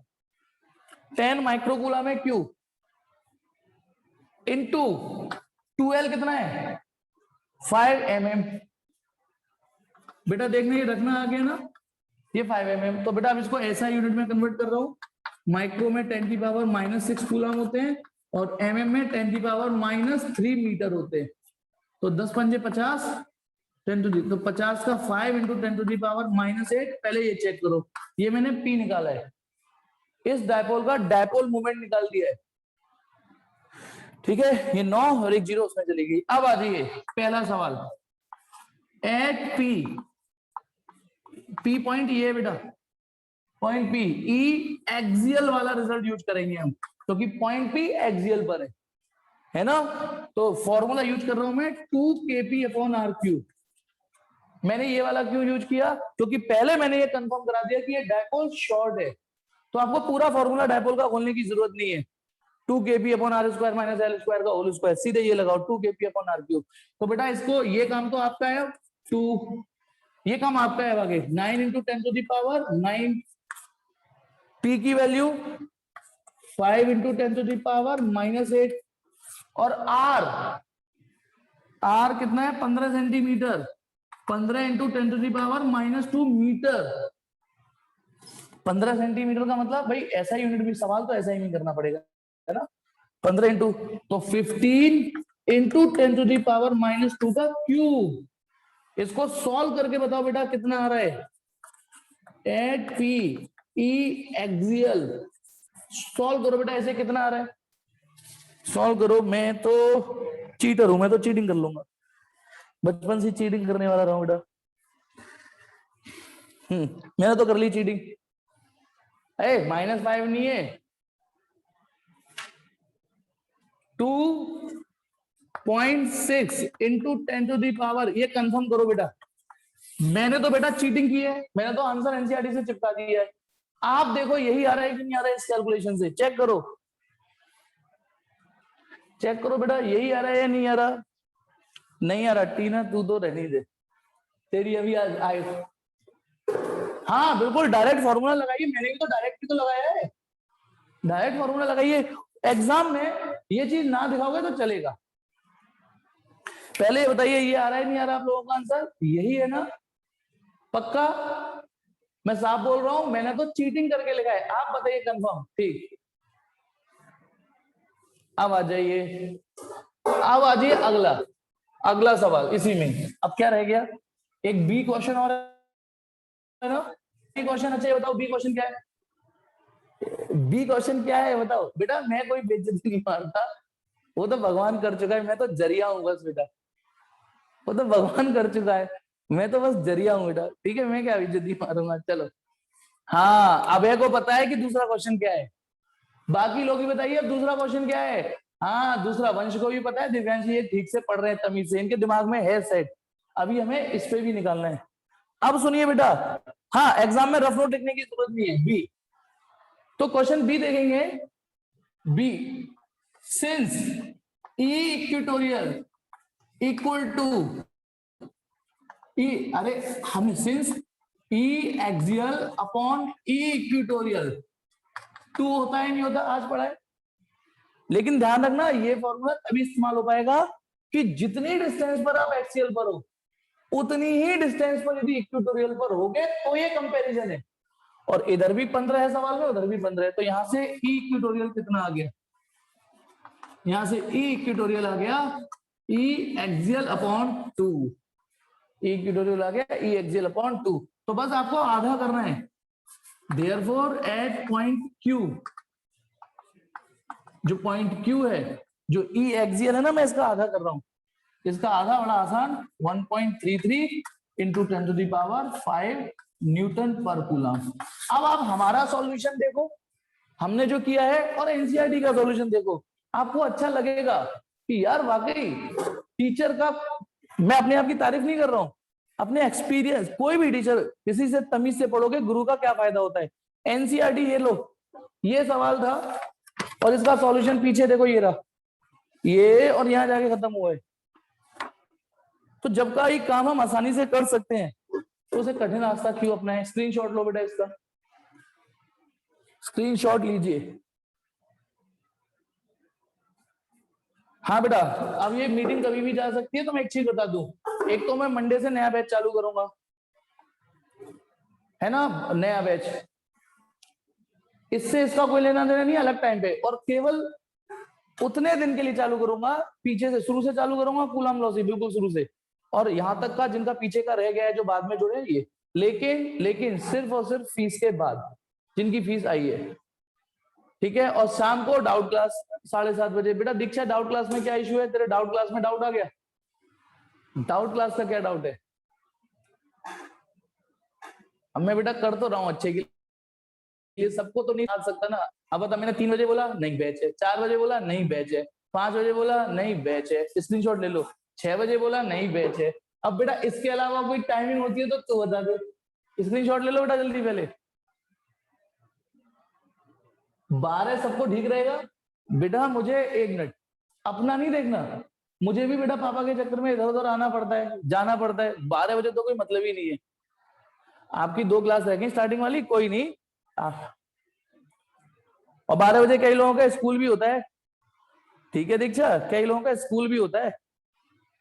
10 माइक्रोकूलम है क्यू, इनटू 2L कितना है, 5 mm। बेटा देखना, ये रखना आ गया ना, ये 5 mm। तो बेटा अब इसको ऐसा यूनिट में कन्वर्ट कर रहा हूं। माइक्रो में 10 की पावर -6 कूलम होते हैं, और mm में 10 की पावर -3 मीटर होते हैं। तो 10 पंजे 50, 10 टू दी, तो 50 का 5 इंटू 10 टू दी पावर -8। पहले ये चेक करो, ये मैंने P निकाला है, इस डायपोल का डायपोल मोमेंट निकाल दिया है, ठीक है। ये 9 और 1 0 उसमें चली गई। अब आ जाइए पहला सवाल, एट P पॉइंट ये बेटा, पॉइंट P, E एक्सियल वाला रिजल्ट यूज करेंगे हम, क्योंकि पॉइंट P एक्सियल पर है ना। तो फॉर्मूला यूज कर रहा हूं मैं 2kp/r³। मैंने ये वाला क्यों यूज किया, क्योंकि पहले मैंने ये कंफर्म करा दिया कि ये डायपोल शॉर्ट है, तो आपको पूरा फॉर्मूला डायपोल का खोलने की जरूरत नहीं है। 2kp/r² - L² का होल स्क्वायर, सीधे ये लगाओ 2kp/r³। तो बेटा इसको, ये काम तो आपका है 2, ये काम आपका है आगे 9 into 10 to the power 9, P की value 5 into 10 to the power -8, और R कितना है, 15 centimetre, 15 into 10 to the power -2 metre. 15 centimetre का मतलब भाई ऐसा यूनिट भी, सवाल तो ऐसा ही नहीं करना पड़ेगा, है ना। 15 इंटू, तो 15 इंटू 10 टू दी पावर -2 का क्यूब। इसको सॉल्व करके बताओ बेटा कितना आ रहा है, at P E axial. Solve करो बेटा, ऐसे कितना आ रहा है, सॉल्व करो। मैं तो चीटर हूं, मैं तो चीटिंग कर लूंगा, बचपन से चीटिंग करने वाला रहा हूं बेटा। मैंने तो कर ली चीटिंग। -5 नहीं है, 2.6 इंटू 10 टू दी पावर, ये कंफर्म करो बेटा। मैंने तो बेटा चीटिंग की है, मैंने तो आंसर एनसीईआरटी से चिपका दिया है। आप देखो यही आ रहा है कि नहीं आ रहा है, इस कैलकुलेशन से चेक करो, चेक करो बेटा, यही आ रहा है या नहीं आ रहा। नहीं आ रहा, टीना तू तो रहने दे, तेरी अभी आए। हाँ बिल्कुल डायरेक्ट फॉर्मूला लगाइए, मैंने भी तो डायरेक्ट ही तो लगाया है, डायरेक्ट फॉर्मूला लगाइए। एग्जाम में ये चीज ना दिखाओगे तो चलेगा। पहले बताइए ये आ रहा है नहीं आ रहा आप लोगों का आंसर, यही है ना, पक्का। मैं साफ बोल रहा हूं, मैंने तो चीटिंग करके लिखा है, आप बताइए कंफर्म, ठीक। अब आ जाइए, अब आ जाइए अगला, अगला सवाल इसी में, अब क्या रह गया, एक बी क्वेश्चन और है ना, बी क्वेश्चन। अच्छा ये बताओ बी क्वेश्चन क्या है, बी क्वेश्चन क्या है बताओ बेटा। मैं कोई बेइज्जती नहीं मारता, वो तो भगवान कर चुका है, मैं तो जरिया हूँ बस बेटा, वो तो भगवान कर चुका है, मैं तो बस जरिया हूँ बेटा, ठीक है, मैं क्या बेइज्जती मारूंगा। चलो हाँ, अभय को पता है कि दूसरा क्वेश्चन क्या है, बाकी लोग भी बताइए अब दूसरा क्वेश्चन क्या है। हाँ दूसरा वंश को भी पता है, दिव्यांश ये ठीक से पढ़ रहे हैं तमीज से, इनके दिमाग में है सेट, अभी हमें इस पे भी निकालना है। अब सुनिए बेटा, हाँ एग्जाम में रफ नोट लिखने की जरूरत नहीं है, बी, तो क्वेश्चन बी देखेंगे, B, since E equatorial equal to E, अरे हम since E axial upon E equatorial, two होता है नहीं होता, आज पढ़ा है, लेकिन ध्यान रखना ये फॉर्मूला तभी इस्तेमाल हो पाएगा कि जितनी डिस्टेंस पर आप एक्सियल पर हो उतनी ही डिस्टेंस पर यदि इक्वेटोरियल पर होगे तो ये कंपैरिजन है। और इधर भी 15 है सवाल में, उधर भी 15 है, तो यहां से ई इक्वेटोरियल कितना आ गया, यहां से ई इक्वेटोरियल आ गया ई एक्सियल अपॉन 2, ई इक्वेटोरियल आ गया ई एक्सियल अपॉन 2, तो बस आपको आधा करना है। देयरफॉर एट पॉइंट क्यू, जो पॉइंट क्यू है, जो ई एक्सियल है ना, मैं इसका आधा कर रहा हूं, इसका आधा बड़ा आसान 1.33 इंटू 10⁵ न्यूटन पर कूलम। अब आप हमारा सॉल्यूशन देखो, हमने जो किया है, और एनसीईआरटी का सॉल्यूशन देखो, आपको अच्छा लगेगा कि यार वाकई टीचर का, मैं अपने आप की तारीफ नहीं कर रहा हूं, अपने एक्सपीरियंस, कोई भी टीचर किसी से तमीज से पढ़ोगे, गुरु का क्या फायदा होता है। एनसीईआरटी ये लो, ये सवाल था और इसका सॉल्यूशन पीछे देखो ये रहा, ये और यहां जाके खत्म हुआ है। तो जब का ये काम हम आसानी से कर सकते हैं तो उसे कठिन रास्ता क्यों अपनाएं। स्क्रीनशॉट लो बेटा, इसका स्क्रीनशॉट लीजिए। हाँ बेटा, अब ये मीटिंग कभी भी जा सकती है, तो मैं एक चीज बता दूं, एक तो मैं मंडे से नया बैच चालू करूंगा, है ना, नया बैच, इससे इसका कोई लेना देना नहीं, अलग टाइम पे, और केवल उतने दिन के लिए चालू करूंगा, पीछे से शुरू से चालू करूंगा, कूलम लॉ से बिल्कुल शुरू से, और यहां तक का जिनका पीछे का रह गया है, जो बाद में जुड़े ये, लेकिन सिर्फ और सिर्फ फीस के बाद, जिनकी फीस आई है, ठीक है। और शाम को डाउट क्लास 7:30 बजे। बेटा दीक्षा, डाउट क्लास में क्या इशू है, तेरे डाउट क्लास में डाउट आ गया, डाउट क्लास का क्या डाउट है। अब मैं बेटा कर तो रहा हूँ अच्छे के लिए, सबको तो नहीं आ सकता ना। अब बता, मैंने 3 बजे बोला नहीं बैच है, 4 बजे बोला नहीं बैच है, 5 बजे बोला नहीं बैच है, स्क्रीनशॉट ले लो, 6 बजे बोला नहीं बैच है। अब बेटा इसके अलावा कोई टाइमिंग होती है तो तू बता दे, स्क्रीनशॉट ले लो बेटा जल्दी, पहले 12 सबको ठीक रहेगा। बेटा मुझे 1 मिनट अपना नहीं देखना, मुझे भी बेटा पापा के चक्कर में इधर उधर आना पड़ता है, जाना पड़ता है, 12 बजे तो कोई मतलब ही नहीं है। आपकी 2 क्लास रह गई स्टार्टिंग वाली, कोई नहीं, और 12 बजे कई लोगों का स्कूल भी होता है, ठीक है दीक्षा, कई लोगों का स्कूल भी होता है,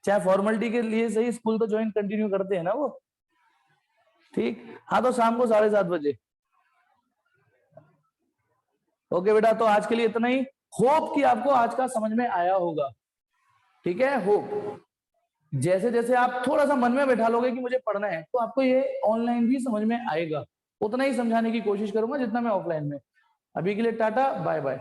चाहे फॉर्मेलिटी के लिए सही, स्कूल तो ज्वाइन कंटिन्यू करते हैं ना वो, ठीक। हाँ तो शाम को 7:30 बजे। ओके बेटा, तो आज के लिए इतना ही, होप कि आपको आज का समझ में आया होगा, ठीक है, होप। जैसे जैसे आप थोड़ा सा मन में बैठा लोगे कि मुझे पढ़ना है, तो आपको ये ऑनलाइन भी समझ में आएगा, उतना ही समझाने की कोशिश करूंगा जितना मैं ऑफलाइन में। अभी के लिए टाटा बाय बाय।